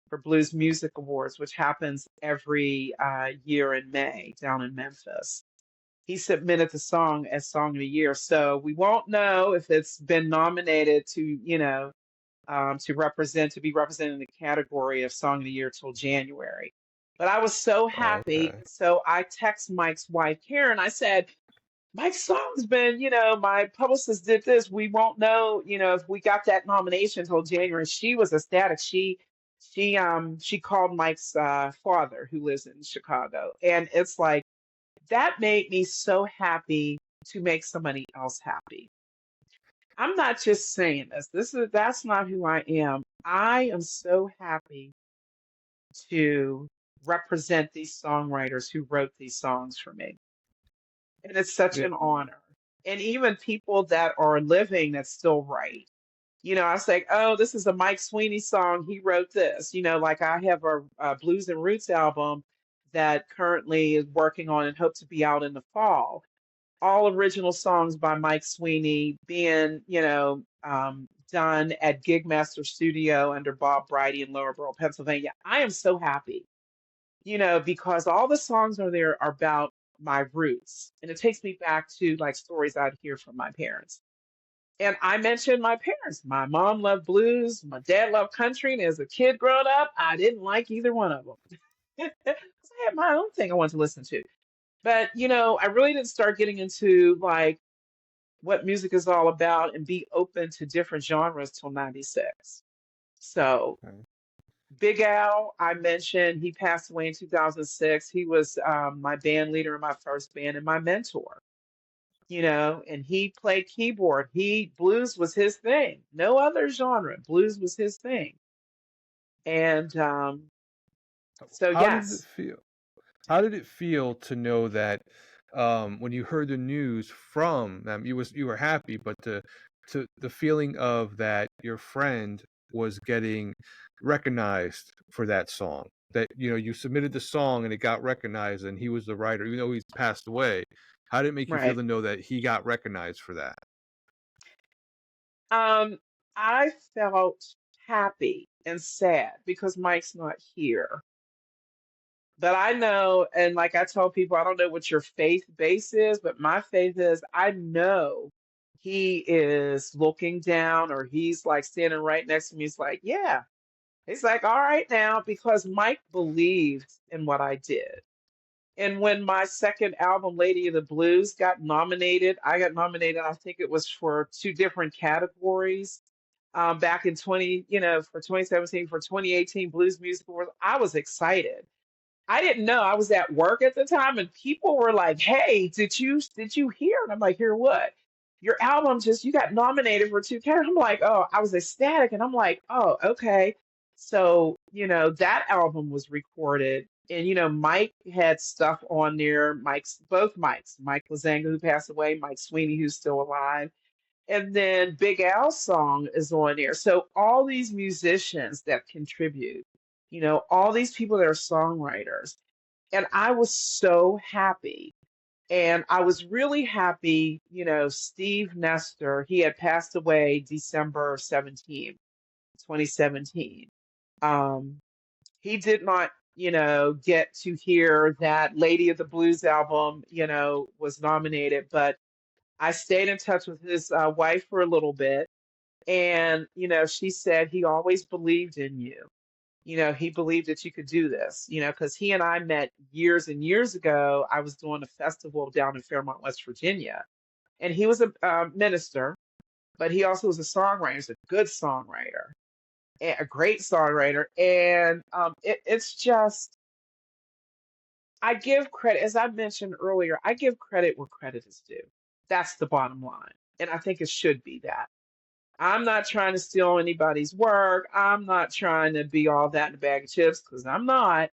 for Blues Music Awards, which happens every year in May down in Memphis. He submitted the song as Song of the Year. So we won't know if it's been nominated to be represented in the category of Song of the Year till January. But I was so happy. okay. So I text Mike's wife, Karen. I said, Mike's song's been, my publicist did this. We won't know, if we got that nomination till January. She was ecstatic. She called Mike's father, who lives in Chicago, and it's like that made me so happy to make somebody else happy. I'm not just saying this. That's not who I am. I am so happy to represent these songwriters who wrote these songs for me. And it's such Yeah, an honor. And even people that are living that still write. I was like, oh, this is a Mike Sweeney song. He wrote this. Like I have a Blues and Roots album that currently is working on and hope to be out in the fall. All original songs by Mike Sweeney being, done at Gigmaster Studio under Bob Bridie in Lower Borough, Pennsylvania. I am so happy, because all the songs are there are about my roots. And it takes me back to like stories I'd hear from my parents. And I mentioned my parents. My mom loved blues. My dad loved country. And as a kid growing up, I didn't like either one of them. 'Cause I had my own thing I wanted to listen to. But, I really didn't start getting into like what music is all about and be open to different genres till 96. So okay. Big Al, I mentioned, he passed away in 2006. He was my band leader in my first band and my mentor. and he played keyboard. Blues was his thing. No other genre. Blues was his thing. And so How did it yes, feel? How did it feel to know that when you heard the news from them, you were happy, but to the feeling of that your friend was getting recognized for that song, that you submitted the song and it got recognized, and he was the writer, even though he's passed away. How did it make you feel right. to know that he got recognized for that? Um, I felt happy and sad because Mike's not here. But I know, and like I tell people, I don't know what your faith base is, but my faith is I know he is looking down or he's like standing right next to me. He's like, yeah. He's like, all right now, because Mike believed in what I did. And when my second album, Lady of the Blues, got nominated, I got nominated, I think it was for two different categories. Back in 20, for 2017, for 2018 Blues Music Awards, I was excited. I didn't know. I was at work at the time and people were like, "Hey, did you hear?" And I'm like, "Hear what?" "Your album just you got nominated for two categories." I'm like, "Oh," I was ecstatic and I'm like, "Oh, okay." So, that album was recorded and Mike had stuff on there. Both Mikes, Mike Lazanga who passed away, Mike Sweeney who's still alive. And then Big Al's song is on there. So all these musicians that contribute, all these people that are songwriters. And I was so happy. And I was really happy, Steve Nestor, he had passed away December 2017. Um, he did not, get to hear that Lady of the Blues album, was nominated, but I stayed in touch with his wife for a little bit. And, she said he always believed in you. He believed that you could do this, because he and I met years and years ago. I was doing a festival down in Fairmont, West Virginia. And he was a minister, but he also was a songwriter. He's a good songwriter, a great songwriter. And it's just, I give credit, as I mentioned earlier, I give credit where credit is due. That's the bottom line. And I think it should be that. I'm not trying to steal anybody's work. I'm not trying to be all that in a bag of chips because I'm not.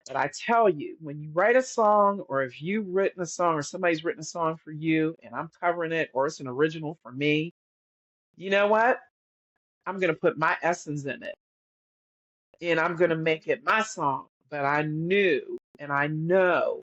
But I tell you, when you write a song, or if you've written a song, or somebody's written a song for you, and I'm covering it, or it's an original for me, you know what? I'm going to put my essence in it and I'm going to make it my song. But I knew and I know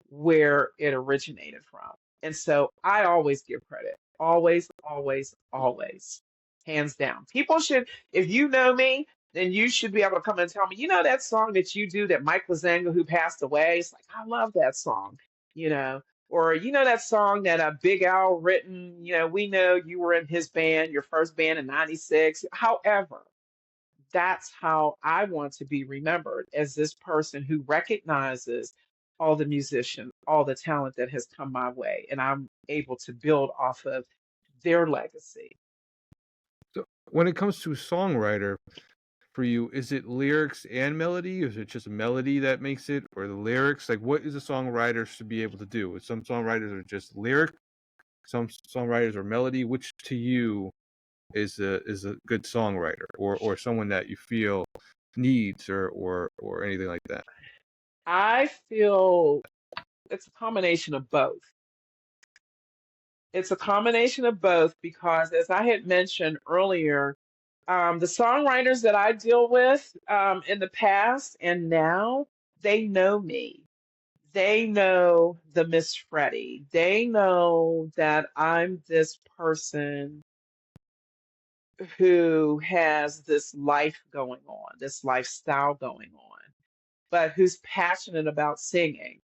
where it originated from. And so I always give credit. Always, always, always. Hands down. People should, if you know me, then you should be able to come and tell me, that song that you do that Mike Lazanga, who passed away, it's like, I love that song, you know. Or that song that Big Al written, we know you were in his band, your first band in '96. However, that's how I want to be remembered, as this person who recognizes all the musicians, all the talent that has come my way, and I'm able to build off of their legacy. So when it comes to songwriter, for you, is it lyrics and melody? Is it just melody that makes it, or the lyrics? Like, what is a songwriter should be able to do? Some songwriters are just lyric, some songwriters are melody. Which to you is a good songwriter, or someone that you feel needs, or anything like that? I feel it's a combination of both. It's a combination of both because, as I had mentioned earlier, the songwriters that I deal with in the past and now, they know me. They know the Miss Freddie. They know that I'm this person who has this life going on, this lifestyle going on, but who's passionate about singing.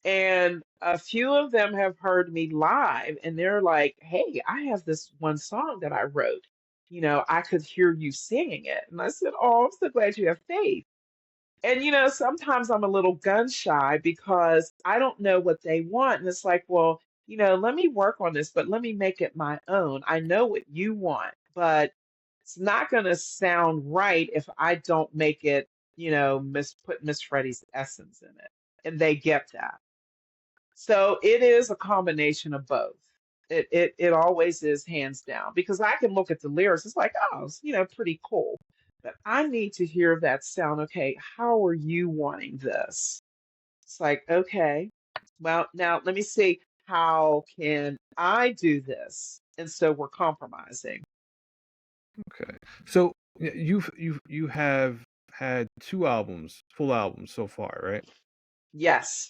And a few of them have heard me live and they're like, "Hey, I have this one song that I wrote. I could hear you singing it." And I said, "Oh, I'm so glad you have faith." And sometimes I'm a little gun shy because I don't know what they want. And it's like, well, let me work on this, but let me make it my own. I know what you want, but it's not going to sound right if I don't make it, put Miss Freddie's essence in it. And they get that. So it is a combination of both. It always is hands down because I can look at the lyrics. It's like, oh, it's, pretty cool. But I need to hear that sound. Okay, how are you wanting this? It's like, okay, well, now let me see. How can I do this? And so we're compromising. Okay. So you have had two albums, full albums so far, right? Yes.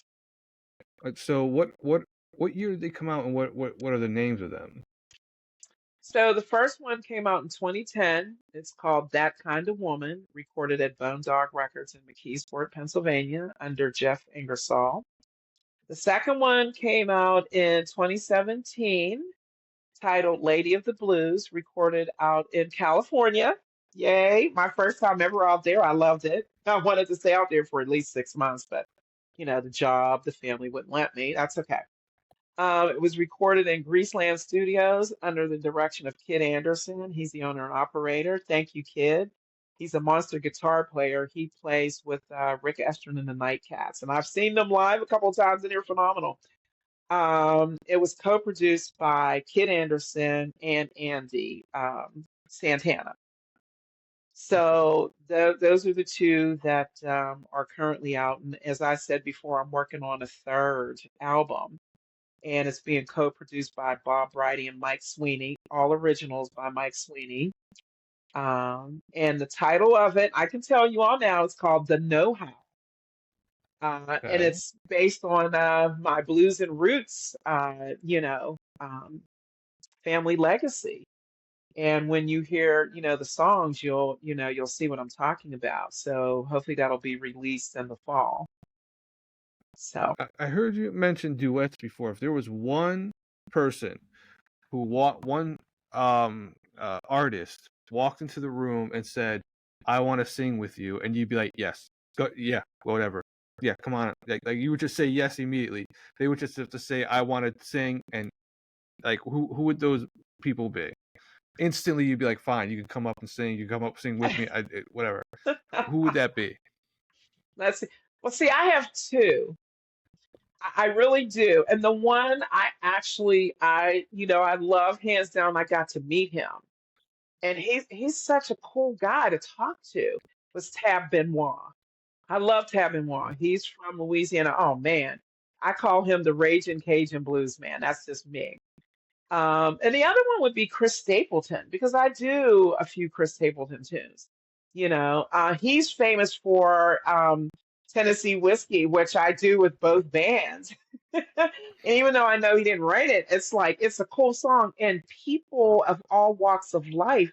So what year did they come out, and what are the names of them? So the first one came out in 2010. It's called That Kind of Woman, recorded at Bone Dog Records in McKeesport, Pennsylvania, under Jeff Ingersoll. The second one came out in 2017, titled Lady of the Blues, recorded out in California. Yay, my first time ever out there. I loved it. I wanted to stay out there for at least 6 months, but the job, the family wouldn't let me. That's okay. It was recorded in Greaseland Studios under the direction of Kid Anderson. He's the owner and operator. Thank you, Kid. He's a monster guitar player. He plays with Rick Estrin and the Nightcats, and I've seen them live a couple of times, and they're phenomenal. It was co-produced by Kid Anderson and Andy Santana. So those are the two that are currently out. And as I said before, I'm working on a third album, and it's being co-produced by Bob Bridie and Mike Sweeney, all originals by Mike Sweeney. And the title of it, I can tell you all now, it's called The Know-How. And Okay. it's based on my blues and roots, family legacy. And when you hear, the songs, you'll see what I'm talking about. So hopefully that'll be released in the fall. So, I heard you mention duets before. If there was one person who one artist walked into the room and said, "I want to sing with you," and you'd be like, "Yes, go, yeah, whatever, yeah, come on," like you would just say yes immediately. They would just have to say, "I want to sing," and like who would those people be? Instantly, you'd be like, "Fine, you can come up and sing. You can come up and sing with me. Whatever." Who would that be? let's see. Well, see, I have two. I really do. And the one I love hands down. I got to meet him. And he's such a cool guy to talk to, was Tab Benoit. I love Tab Benoit. He's from Louisiana. Oh man. I call him the Raging Cajun Blues Man. That's just me. And the other one would be Chris Stapleton, because I do a few Chris Stapleton tunes. He's famous for Tennessee Whiskey, which I do with both bands. And even though I know he didn't write it, it's like it's a cool song, and people of all walks of life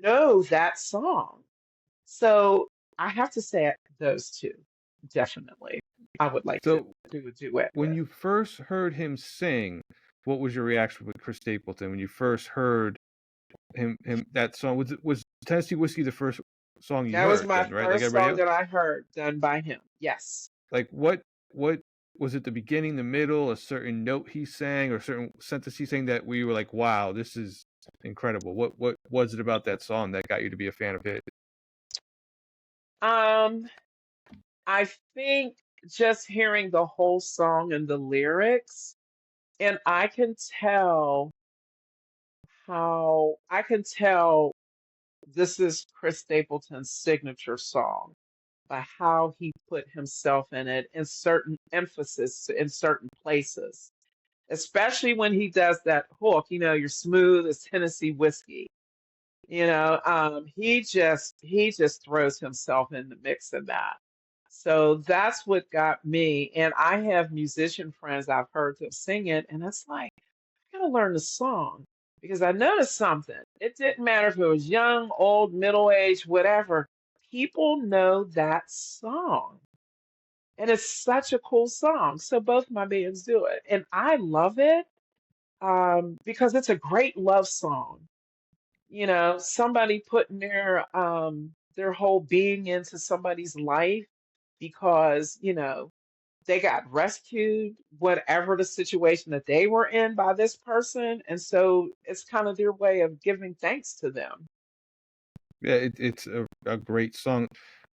know that song. So I have to say those two, definitely. I would like to So do a duet when with. you first heard him sing, what was your reaction with Chris Stapleton when you first heard him that song? Was Tennessee Whiskey the first song you That was heard my then, right? Like first everybody song else? that I heard done by him. Yes. Like what was it, the beginning, the middle, a certain note he sang or a certain sentence he sang that we were like, wow, this is incredible. What was it about that song that got you to be a fan of it? Um, I think just hearing the whole song and the lyrics, and I can tell this is Chris Stapleton's signature song by how he put himself in it and certain emphasis in certain places, especially when he does that hook, you're smooth as Tennessee whiskey. He just throws himself in the mix in that. So that's what got me. And I have musician friends I've heard them sing it, and it's like, I gotta learn the song because I noticed something. It didn't matter if it was young, old, middle aged, whatever. People know that song. And it's such a cool song. So both my bands do it. And I love it because it's a great love song. Somebody putting their whole being into somebody's life because, they got rescued, whatever the situation that they were in by this person. And so it's kind of their way of giving thanks to them. Yeah, it's a great song.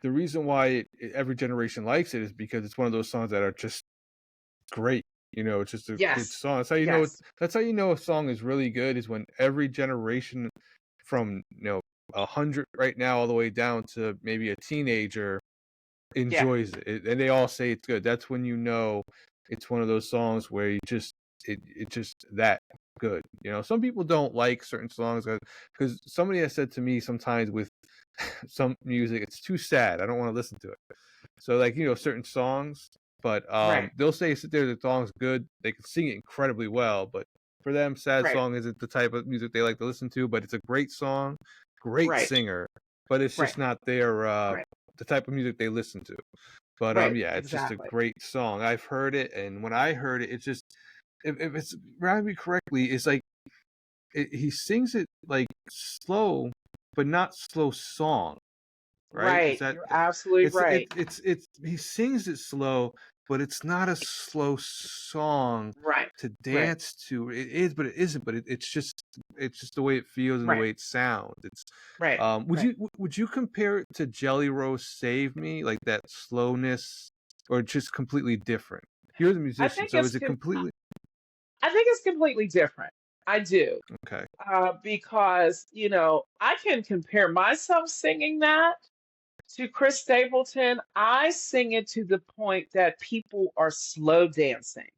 The reason why every generation likes it is because it's one of those songs that are just great. It's just a good Yes. song. That's how you know Yes. that's how you know a song is really good is when every generation from 100 right now all the way down to maybe a teenager Yeah. enjoys it, and they all say it's good. That's when you know it's one of those songs where it's just that good. Some people don't like certain songs because somebody has said to me sometimes with some music, it's too sad. I don't want to listen to it. So like certain songs, but Right. they'll sit there the song's good. They can sing it incredibly well, but for them, sad Right. song isn't the type of music they like to listen to. But it's a great song, great Right. singer, but it's Right. just not their Right. the type of music they listen to. But Right. yeah, it's just a Exactly. great song. I've heard it, and when I heard it, it's just if it's remember me correctly, it's like he sings it like slow, but not slow song. Right? Is Right. that You're absolutely right. it's he sings it slow, but it's not a slow song Right. to Right. dance to. It is, but it isn't. But it's just the way it feels and the Right. way it sounds. It's Right. would Right. you compare it to Jelly Roll Save Me, like that slowness, or just completely different? You're the I musician, think so it's is it completely I think it's completely different. I do. okay? Because, I can compare myself singing that to Chris Stapleton. I sing it to the point that people are slow dancing,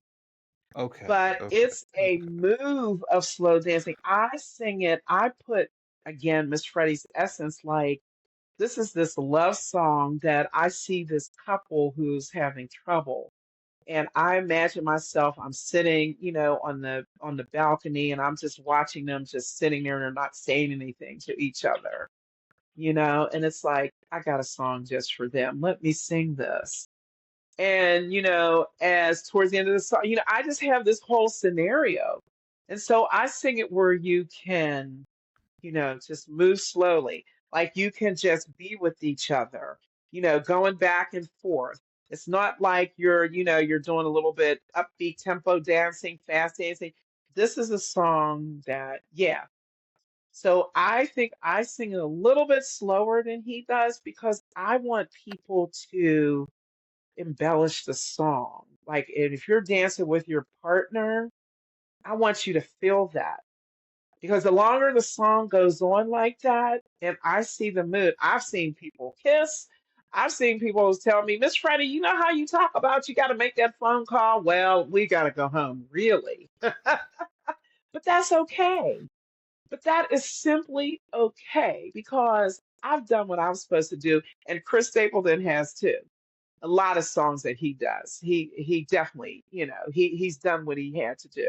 Okay, but okay, it's a okay. move of slow dancing. I sing it, I put, again, Miss Freddie's essence, like, this is this love song that I see this couple who's having trouble. And I imagine myself, I'm sitting, on the balcony, and I'm just watching them just sitting there, and they're not saying anything to each other, and it's like, I got a song just for them. Let me sing this. And, as towards the end of the song, I just have this whole scenario. And so I sing it where you can, just move slowly. Like you can just be with each other, going back and forth. It's not like you're doing a little bit upbeat tempo dancing, fast dancing. This is a song that, yeah. So I think I sing it a little bit slower than he does because I want people to embellish the song. Like, and if you're dancing with your partner, I want you to feel that. Because the longer the song goes on like that, and I see the mood, I've seen people kiss. I've seen people tell me, Miss Freddie, you know how you talk about you got to make that phone call? Well, we got to go home, really. But that's okay. But that is simply okay because I've done what I was supposed to do, and Chris Stapleton has too. A lot of songs that he does, he definitely, he's done what he had to do.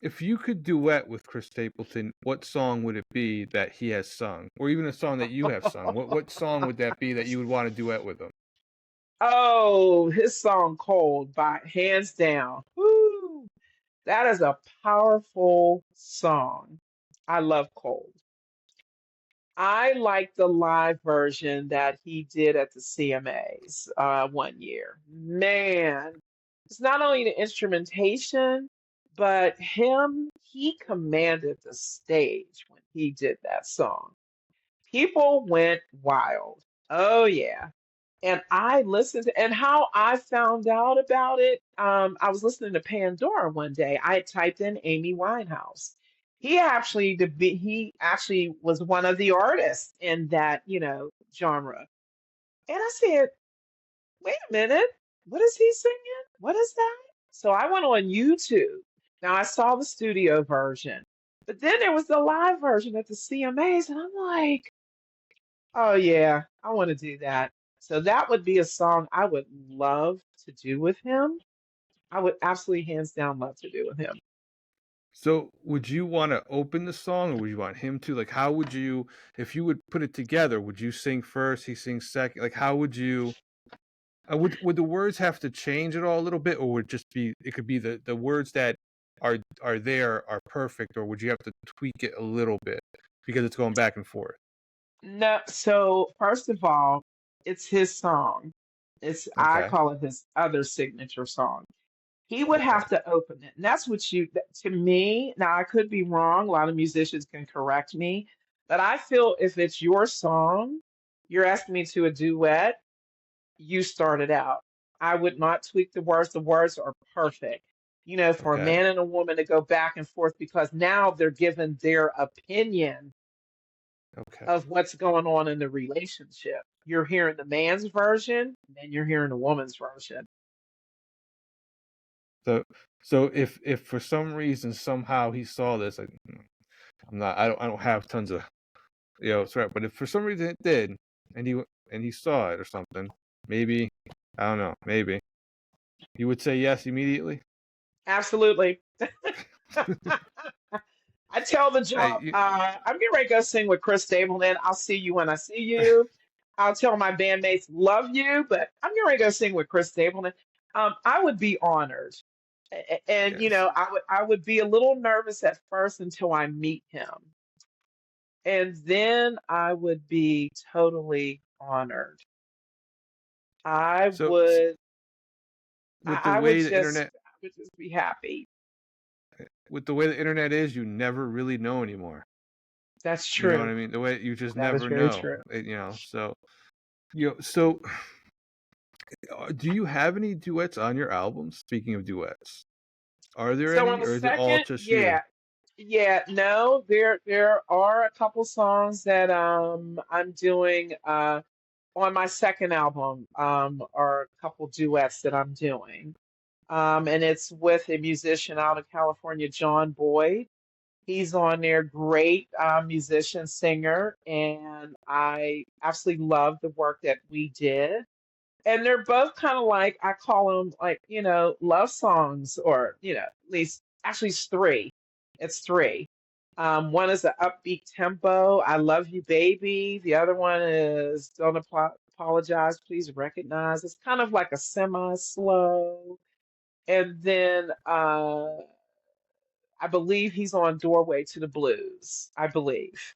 If you could duet with Chris Stapleton, what song would it be that he has sung, or even a song that you have sung? What song would that be that you would want to duet with him? Oh, his song "Cold" by hands down. Woo! That is a powerful song. I love "Cold." I like the live version that he did at the CMAs one year. Man, it's not only the instrumentation, but he commanded the stage when he did that song. People went wild. Oh, yeah. And I listened to, and how I found out about it, I was listening to Pandora one day. I had typed in Amy Winehouse. He actually was one of the artists in that, genre. And I said, wait a minute, what is he singing? What is that? So I went on YouTube. Now I saw the studio version, but then there was the live version at the CMAs, and I'm like, oh yeah, I want to do that. So that would be a song I would love to do with him. I would absolutely hands down love to do with him. So, would you want to open the song, or would you want him to? Like, how would you, if you would put it together? Would you sing first? He sings second. Like, how would you? Would the words have to change at all a little bit, or would it just be? It could be the words that are there are perfect, or would you have to tweak it a little bit because it's going back and forth? No, so first of all, it's his song. I Okay, call it his other signature song. He would okay. have to open it. And that's to me, now I could be wrong. A lot of musicians can correct me, but I feel if it's your song, you're asking me to a duet, you start it out. I would not tweak the words. The words are perfect. for a Okay. man and a woman to go back and forth because now they're given their opinion Okay. of what's going on in the relationship. You're hearing the man's version, and then you're hearing the woman's version. So so if for some reason somehow he saw this, like I don't have tons of threat, but if for some reason it did, and he saw it or something, maybe I don't know, maybe you would say yes immediately. Absolutely. I tell the Hey, job, I'm getting ready to go sing with Chris Stapleton. I'll see you when I see you. I'll tell my bandmates, love you, but I'm getting ready to go sing with Chris Stapleton. I would be honored. And yes. I would be a little nervous at first until I meet him. And then I would be totally honored. I So would with the way the internet I would just be happy. with the way the internet is, you never really know anymore. That's You know what true. I mean? The way you just That is never very know. true. So so do you have any duets on your album? Speaking of duets, are there So on any, the or is it all second, just you? yeah, yeah, no, there are a couple songs that I'm doing on my second album are a couple duets that I'm doing. And it's with a musician out of California, John Boyd. He's on there, great musician, singer, and I absolutely love the work that we did. And they're both kind of like, I call them like, love songs, or, at least actually it's three. It's three. One is an upbeat tempo, I love you, baby. The other one is don't apologize, please recognize. It's kind of like a semi-slow. And then I believe he's on Doorway to the Blues, I believe.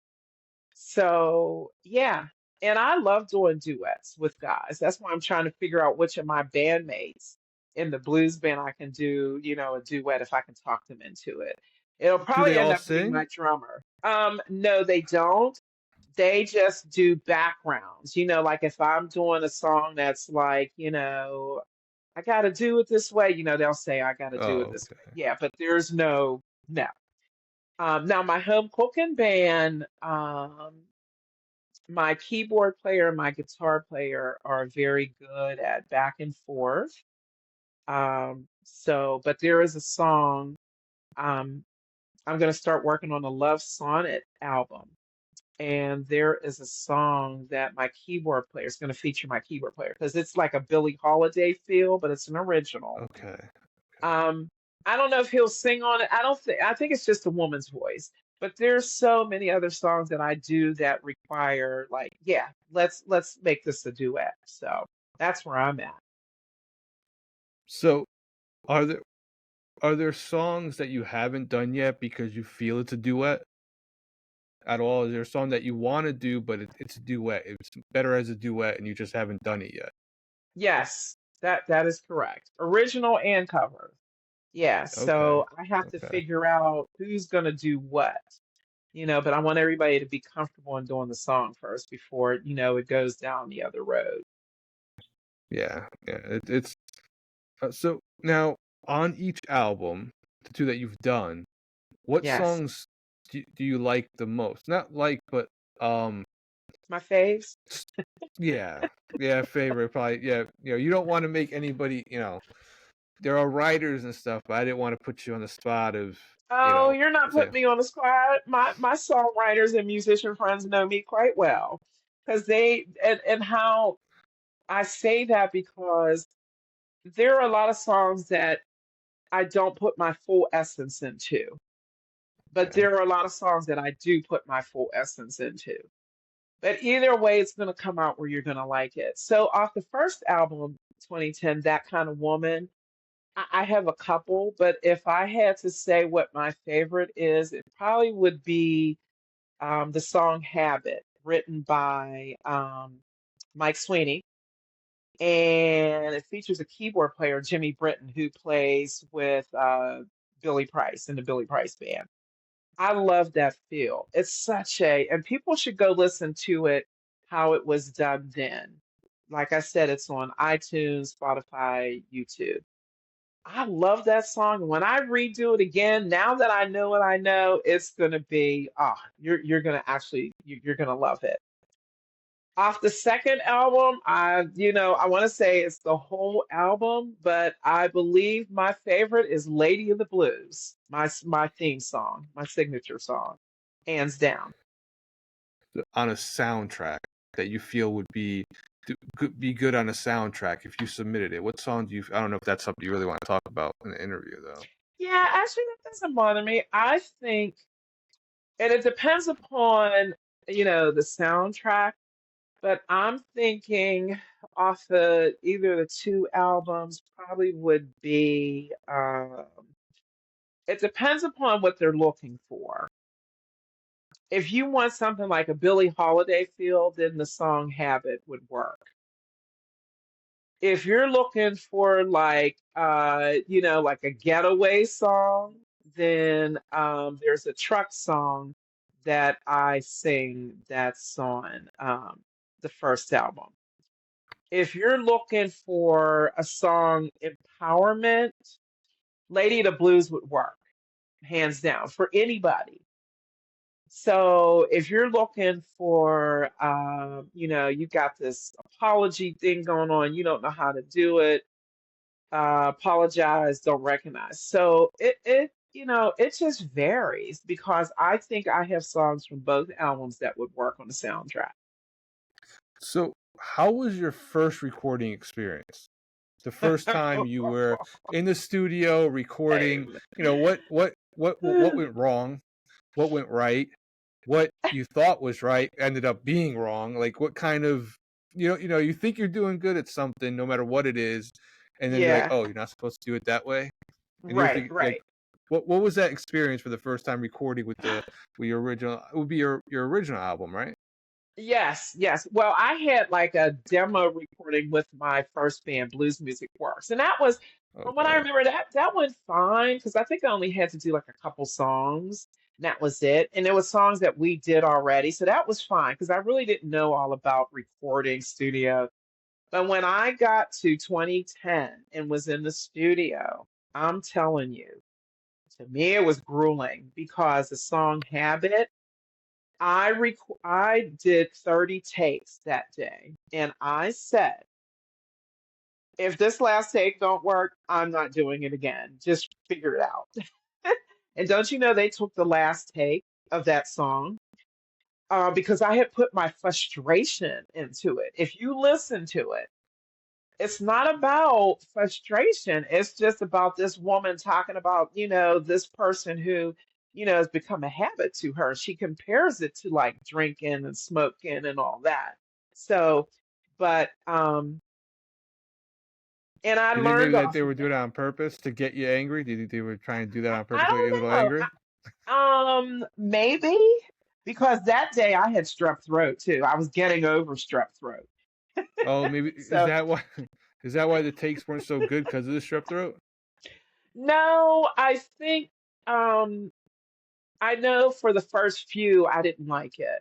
So, yeah. And I love doing duets with guys. That's why I'm trying to figure out which of my bandmates in the blues band I can do, a duet if I can talk them into it. It'll Do probably they end all up being sing? my drummer. No, they don't. They just do backgrounds. Like if I'm doing a song that's like, I gotta do it this way, they'll say I gotta do it Oh, this way. okay. Yeah, but there's no. Now my home cooking band, my keyboard player and my guitar player are very good at back and forth. But there is a song, um, I'm going to start working on a Love Sonnet album. And there is a song that my keyboard player is going to feature my keyboard player because it's like a Billie Holiday feel, but it's an original. Okay. Um, I don't know if he'll sing on it. I think it's just a woman's voice. But there's so many other songs that I do that require like, yeah, let's make this a duet. So that's where I'm at. So are there are there songs that you haven't done yet because you feel it's a duet at all? Is there a song that you want to do, but it's a duet? It's better as a duet, and you just haven't done it yet. Yes, that is correct. Original and cover. Yeah, Okay. so I have to Okay. figure out who's gonna do what, but I want everybody to be comfortable in doing the song first before, it goes down the other road. Yeah. Yeah. It's so now on each album, the two that you've done, what Yes. songs do you like the most? Not like, but um, My faves. s- yeah, yeah, favorite probably. Yeah, you don't want to make anybody. There are writers and stuff, but I didn't want to put you on the spot of Oh, you're not say, putting me on the spot. My songwriters and musician friends know me quite well. Because and how I say that because there are a lot of songs that I don't put my full essence into. But okay, there are a lot of songs that I do put my full essence into. But either way, it's going to come out where you're going to like it. So, off the first album, 2010, That Kind of Woman, I have a couple, but if I had to say what my favorite is, it probably would be the song Habit, written by Mike Sweeney. And it features a keyboard player, Jimmy Britton, who plays with Billy Price in the Billy Price band. I love that feel. It's and people should go listen to it how it was done then. Like I said, it's on iTunes, Spotify, YouTube. I love that song. When I redo it again, now that I know what I know, it's gonna be you're gonna actually you're gonna love it. Off the second album, I want to say it's the whole album, but I believe my favorite is Lady of the Blues, my theme song, my signature song, hands down. On a soundtrack that you feel would could be good on a soundtrack if you submitted it? What song do you? I don't know if that's something you really want to talk about in the interview, though. Yeah, actually, that doesn't bother me. I think, and it depends upon, the soundtrack, but I'm thinking off of either the two albums probably would be, it depends upon what they're looking for. If you want something like a Billie Holiday feel, then the song Habit would work. If you're looking for like a getaway song, then there's a truck song that I sing that's on the first album. If you're looking for a song empowerment, Lady of the Blues would work, hands down, for anybody. So if you're looking for, you got this apology thing going on, you don't know how to do it, apologize, don't recognize. So it just varies because I think I have songs from both albums that would work on the soundtrack. So, how was your first recording experience? The first time you were in the studio recording, Same. what went wrong? What went right? What you thought was right ended up being wrong. Like what kind of you think you're doing good at something no matter what it is, and then you're like, Yeah, oh, you're not supposed to do it that way. And you're right, thinking like, right. what was that experience for the first time recording with your original? It would be your original album, right? Yes, yes. Well, I had like a demo recording with my first band, Blues Music Works, and that was, from what I Okay. remember, that went fine because I think I only had to do like a couple songs, and that was it. And there was songs that we did already, so that was fine because I really didn't know all about recording studio. But when I got to 2010 and was in the studio, I'm telling you, to me it was grueling because the song Habit. I did 30 takes that day, and I said, if this last take don't work, I'm not doing it again. Just figure it out. And don't you know they took the last take of that song because I had put my frustration into it. If you listen to it, it's not about frustration. It's just about this woman talking about, this person who, has become a habit to her. She compares it to like drinking and smoking and all that. So, but, and I Do you think maybe learned that off they of were doing it that. on purpose to get you angry? Do you think they were trying to do that on I purpose to get you a little don't know. angry? Maybe because that day I had strep throat too. I was getting over strep throat. Oh, maybe is So, that why? Is that why the takes weren't so good because of the strep throat? no, I think, um, I know for the first few, I didn't like it.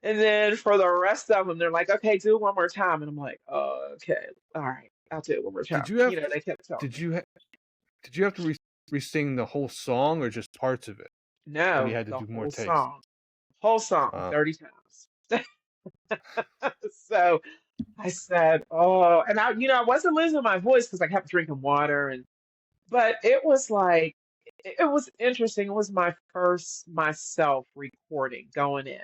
And then for the rest of them, they're like, okay, do it one more time. And I'm like, oh, okay, all right, I'll do it one more Did time. you have They kept telling did me, you ha- did you have to re-sing the whole song or just parts of it when you no, had to the do more takes? whole song, Wow. 30 times. So I said, oh, and I wasn't losing my voice because I kept drinking water. But it was like, it was interesting. It was my first myself recording going in,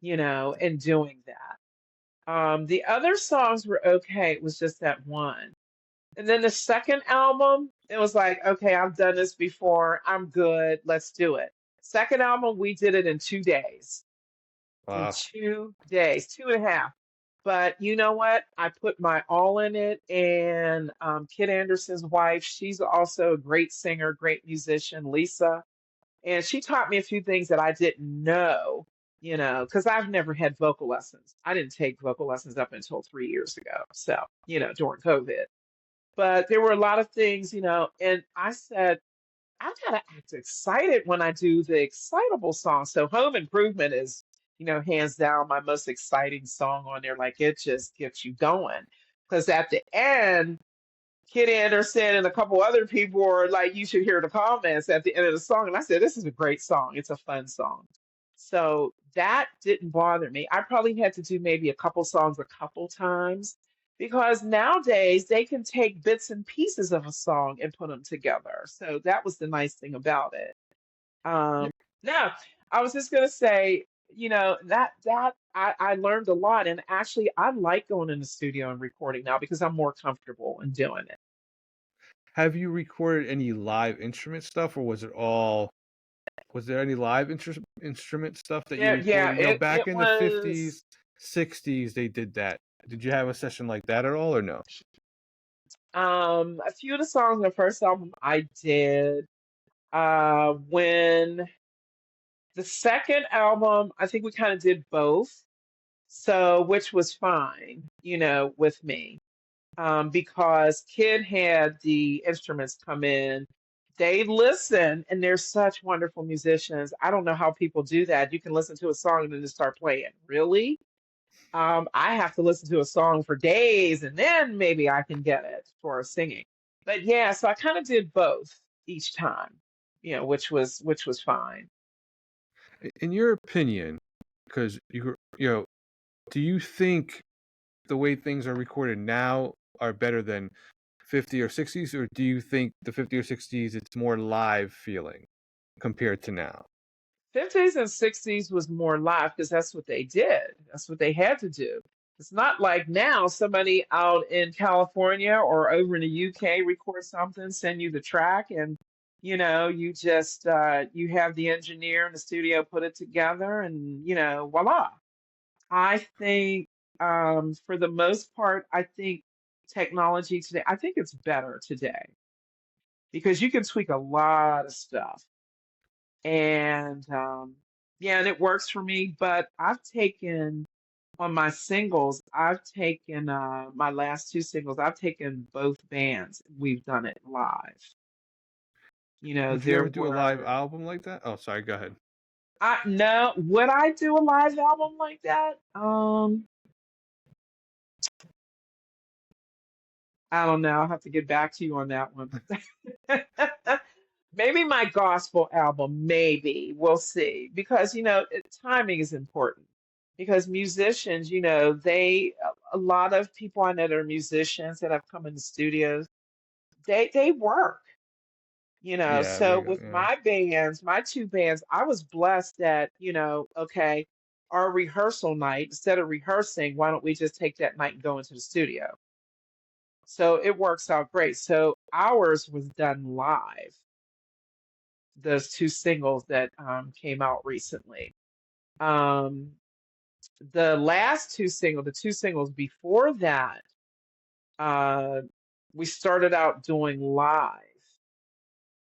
and doing that. The other songs were okay. It was just that one. And then the second album, it was like, okay, I've done this before. I'm good. Let's do it. Second album, we did it in 2 days. In Wow. 2 days, 2.5. But you know what? I put my all in it. And Kit Anderson's wife, she's also a great singer, great musician, Lisa. And she taught me a few things that I didn't know, because I've never had vocal lessons. I didn't take vocal lessons up until 3 years ago. So, during COVID. But there were a lot of things, and I said, I gotta act excited when I do the excitable song. So Home Improvement is, hands down my most exciting song on there. Like it just gets you going. Because at the end, Kid Anderson and a couple other people were like, you should hear the comments at the end of the song. And I said, this is a great song. It's a fun song. So that didn't bother me. I probably had to do maybe a couple songs a couple times because nowadays they can take bits and pieces of a song and put them together. So that was the nice thing about it. Yeah. Um, Now, I was just gonna say, I learned a lot, and actually, I like going in the studio and recording now because I'm more comfortable in doing it. Have you recorded any live instrument stuff, or was there any live instrument stuff that you Yeah, recorded? Back it in the was 50s, 60s, they did that. Did you have a session like that at all, or no? a few of the songs on the first album I did. When the second album, I think we kind of did both, so which was fine, with me. Because Kid had the instruments come in. They listen, and they're such wonderful musicians. I don't know how people do that. You can listen to a song and then just start playing. Really? I have to listen to a song for days, and then maybe I can get it for singing. But yeah, so I kind of did both each time, which was fine. In your opinion, because do you think the way things are recorded now are better than 50 or 60s, or do you think the 50 or 60s it's more live feeling compared to now? 50s and 60s was more live because that's what they did. That's what they had to do. It's not like now somebody out in California or over in the UK records something, send you the track, and you just you have the engineer in the studio put it together, and voila. I think for the most part, I think technology today, I think it's better today because you can tweak a lot of stuff and yeah, and it works for me. But I've taken on my singles, I've taken my last two singles, I've taken both bands. We've done it live. Would you There ever do a live were album like that? Oh, sorry, go ahead. I no, would I do a live album like that? I don't know. I'll have to get back to you on that one. Maybe my gospel album, maybe. We'll see. Because, timing is important. Because musicians, a lot of people I know that are musicians that have come in the studios, they work, Yeah, So they go, with yeah. my bands, my two bands, I was blessed that, okay, our rehearsal night, instead of rehearsing, why don't we just take that night and go into the studio? So it works out great. So ours was done live, those two singles that came out recently. Um, the last the two singles before that, uh, we started out doing live.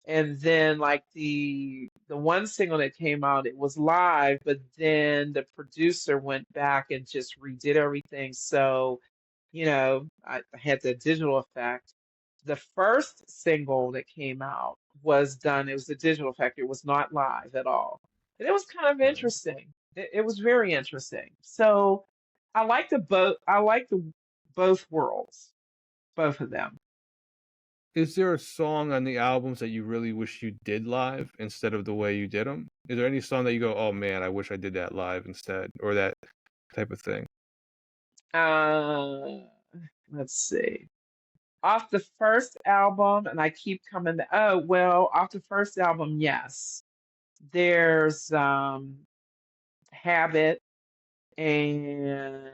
And then like the one single that came out, it was live, but then the producer went back and just redid everything. So, I had the digital effect. The first single that came out was done, it was the digital effect. It was not live at all. And it was kind of Uh, interesting. It was very interesting. So I like the both worlds, both of them. is there a song on the albums that you really wish you did live instead of the way you did them? Is there any song that you go, "Oh man, I wish I did that live instead," or that type of thing? Uh, let's see. Off the first album, and I keep coming to, oh, well, off the first album, yes. There's Habit and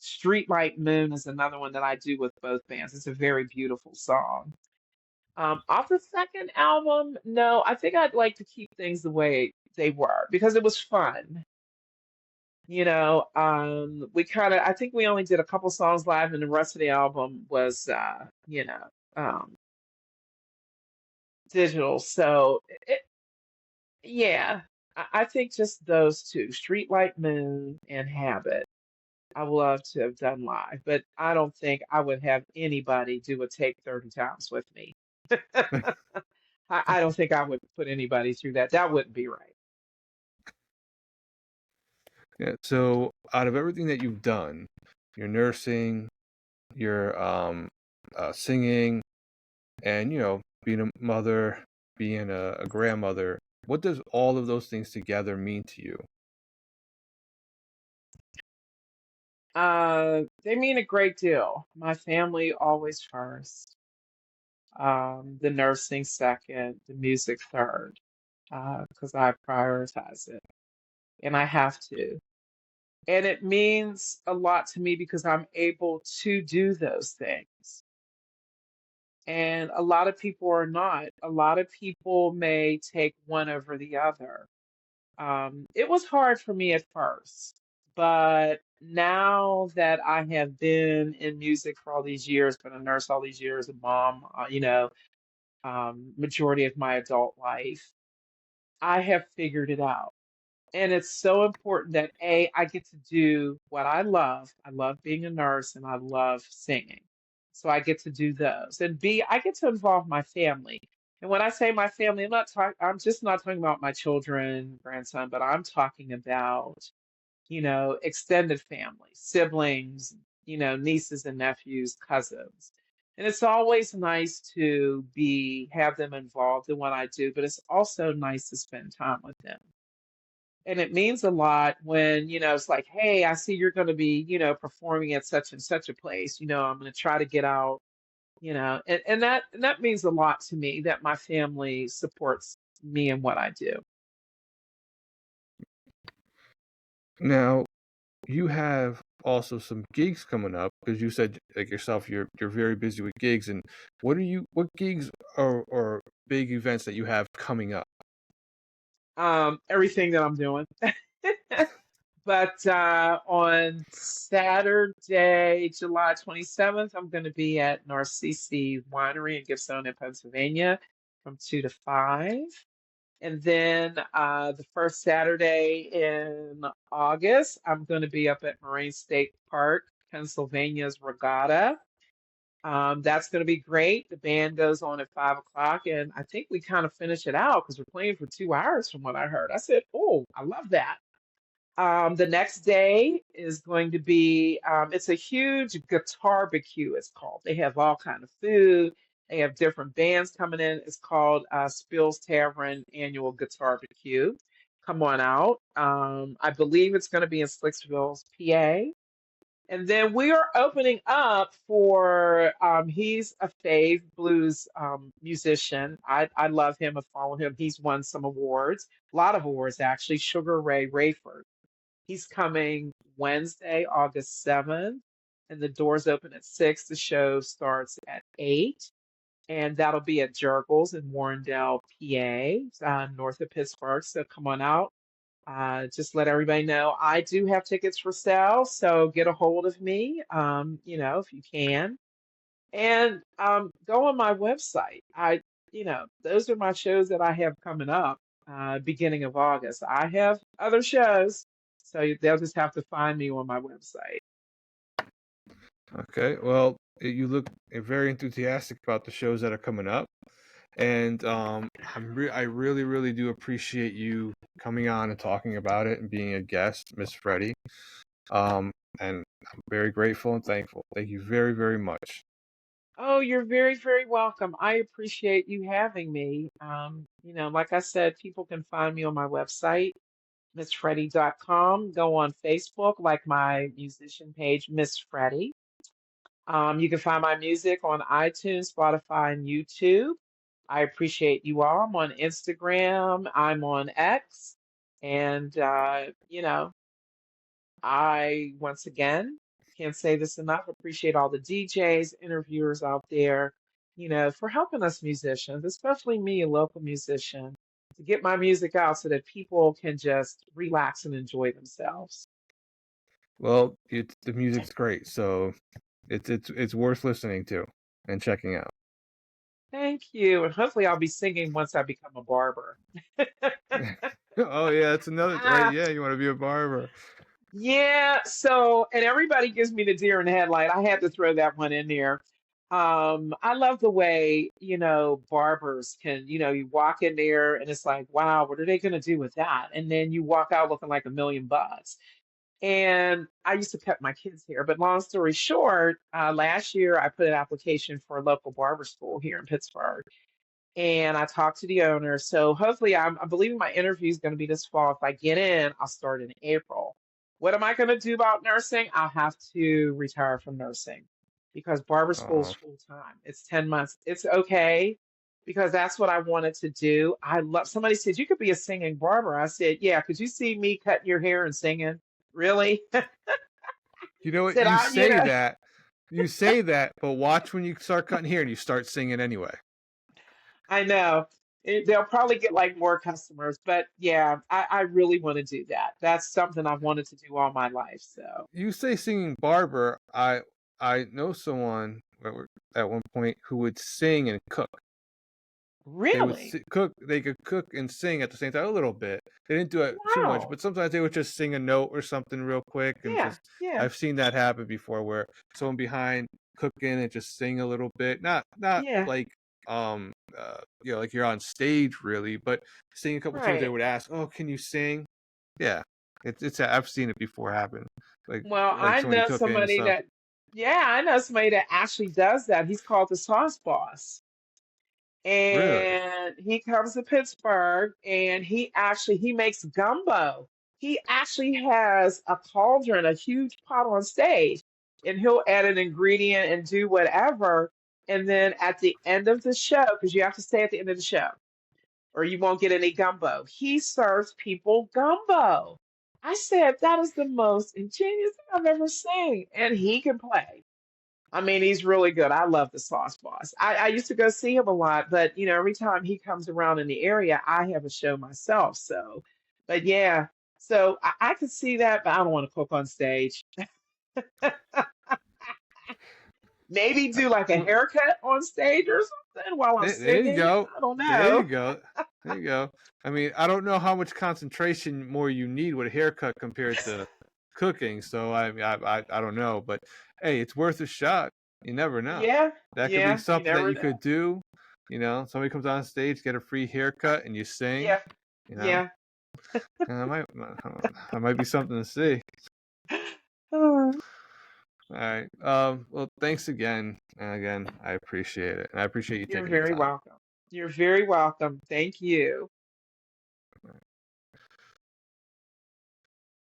Streetlight Moon is another one that I do with both bands. It's a very beautiful song. Off the second album, no, I think I'd like to keep things the way they were because it was fun. We kind of, I think we only did a couple songs live, and the rest of the album was, um, digital. So, yeah, I think just those two, Streetlight Moon and Habit, I would love to have done live, but I don't think I would have anybody do a take 30 times with me. I don't think I would put anybody through that. That wouldn't be right. Yeah. So, out of everything that you've done, your nursing, your singing, And, being a mother, being a grandmother, what does all of those things together mean to you? They mean a great deal. My family always first, the nursing second, the music third, because I prioritize it, and I have to. And it means a lot to me because I'm able to do those things. And a lot of people are not. A lot of people may take one over the other. It was hard for me at first, but now that I have been in music for all these years, been a nurse all these years, a mom, majority of my adult life, I have figured it out. And it's so important that A, I get to do what I love. I love being a nurse and I love singing. So I get to do those. And B, I get to involve my family. And when I say my family, I'm just not talking about my children, grandson, but I'm talking about, extended family, siblings, nieces and nephews, cousins. And it's always nice to have them involved in what I do, but it's also nice to spend time with them. And it means a lot when, it's like, hey, I see you're going to be, performing at such and such a place. I'm going to try to get out, and that means a lot to me that my family supports me in what I do. Now, you have also some gigs coming up because you said like yourself you're very busy with gigs. And what gigs or big events that you have coming up? Everything that I'm doing. But on Saturday, July 27th, I'm going to be at Narcisse Winery in Gippsland, Pennsylvania from 2 to 5. And then the first Saturday in August, I'm going to be up at Moraine State Park, Pennsylvania's Regatta. That's going to be great. The band goes on at 5 o'clock, and I think we kind of finish it out because we're playing for 2 hours from what I heard. I said, "Oh, I love that." The next day is going to be it's a huge guitar barbecue, it's called. They have all kind of food. They have different bands coming in. It's called Spill's Tavern Annual Guitar Barbecue. Come on out. I believe it's going to be in Slicksville, PA. And then we are opening up for he's a fave blues musician. I love him. I follow him. He's won some awards, a lot of awards actually. Sugar Ray Rayford. He's coming Wednesday, August 7th, and the doors open at 6. The show starts at 8, and that'll be at Jurgles in Warrendale, PA, north of Pittsburgh. So come on out. Just let everybody know I do have tickets for sale, so get a hold of me, if you can. And go on my website. Those are my shows that I have coming up beginning of August. I have other shows, so they'll just have to find me on my website. Okay, well, you look very enthusiastic about the shows that are coming up, and I really, really do appreciate you coming on and talking about it and being a guest, Miss Freddie. And I'm very grateful and thankful. Thank you very, very much. Oh, you're very, very welcome. I appreciate you having me. Like I said, people can find me on my website, missfreddie.com. Go on Facebook, like my musician page, Miss Freddie. You can find my music on iTunes, Spotify, and YouTube. I appreciate you all. I'm on Instagram. I'm on X. And, I, once again, can't say this enough, appreciate all the DJs, interviewers out there, for helping us musicians, especially me, a local musician, to get my music out so that people can just relax and enjoy themselves. Well, the music's great, so it's worth listening to and checking out. Thank you. And hopefully I'll be singing once I become a barber. Oh yeah, that's another right. Ah, Yeah, you want to be a barber. yeah. So, and everybody gives me the deer in the headlight. I had to throw that one in there. I love the way, barbers can, you walk in there and it's like, wow, what are they going to do with that? And then you walk out looking like $1 million. And I used to cut my kids' hair. But long story short, last year I put an application for a local barber school here in Pittsburgh. And I talked to the owner. So hopefully, I'm believing my interview is going to be this fall. If I get in, I'll start in April. What am I going to do about nursing? I'll have to retire from nursing because barber school is Uh, full time. It's 10 months. It's okay because that's what I wanted to do. I love, somebody said, you could be a singing barber. I said, yeah, could you see me cutting your hair and singing? Really? you know what? Said I, You say that, but watch when you start cutting hair and you start singing anyway. I know. They'll probably get like more customers, but yeah, I really want to do that. That's something I've wanted to do all my life. So You say singing barber. I know someone at one point who would sing and cook. They would really, cook. They could cook and sing at the same time a little bit. They didn't do it too much, wow, but sometimes they would just sing a note or something real quick and yeah, just. yeah, I've seen that happen before, where someone behind cooking and just sing a little bit. Not yeah, like like you're on stage really, but sing a couple tunes. They right. would ask, "Oh, can you sing?" Yeah, it's I've seen it before happen. Well, Like I somebody know cooking and somebody stuff. that, yeah, I know somebody that actually does that. He's called the Sauce Boss. Really? And he comes to Pittsburgh and he makes gumbo. He actually has a cauldron, a huge pot on stage, and he'll add an ingredient and do whatever. And then at the end of the show, because you have to stay at the end of the show, or you won't get any gumbo, he serves people gumbo. I said that is the most ingenious thing I've ever seen, and he can play. I mean, he's really good. I love the Sauce Boss. I used to go see him a lot, but every time he comes around in the area, I have a show myself. So, but yeah, so I could see that, but I don't want to cook on stage. Maybe do like a Well, haircut on stage or something while I'm there you singing. go. I don't There you know. go. There you go. I mean, I don't know how much concentration more you need with a haircut compared to cooking. So I don't know, but hey, it's worth a shot. You never know. Yeah, That could be yeah, you something that never you know. could do. Somebody comes on stage, get a free haircut, and you sing. Yeah, You know, yeah. that might be something to see. Oh, All right. Well, thanks again. And again, I appreciate it, and I appreciate you you're taking the very time. welcome. You're very welcome. Thank you.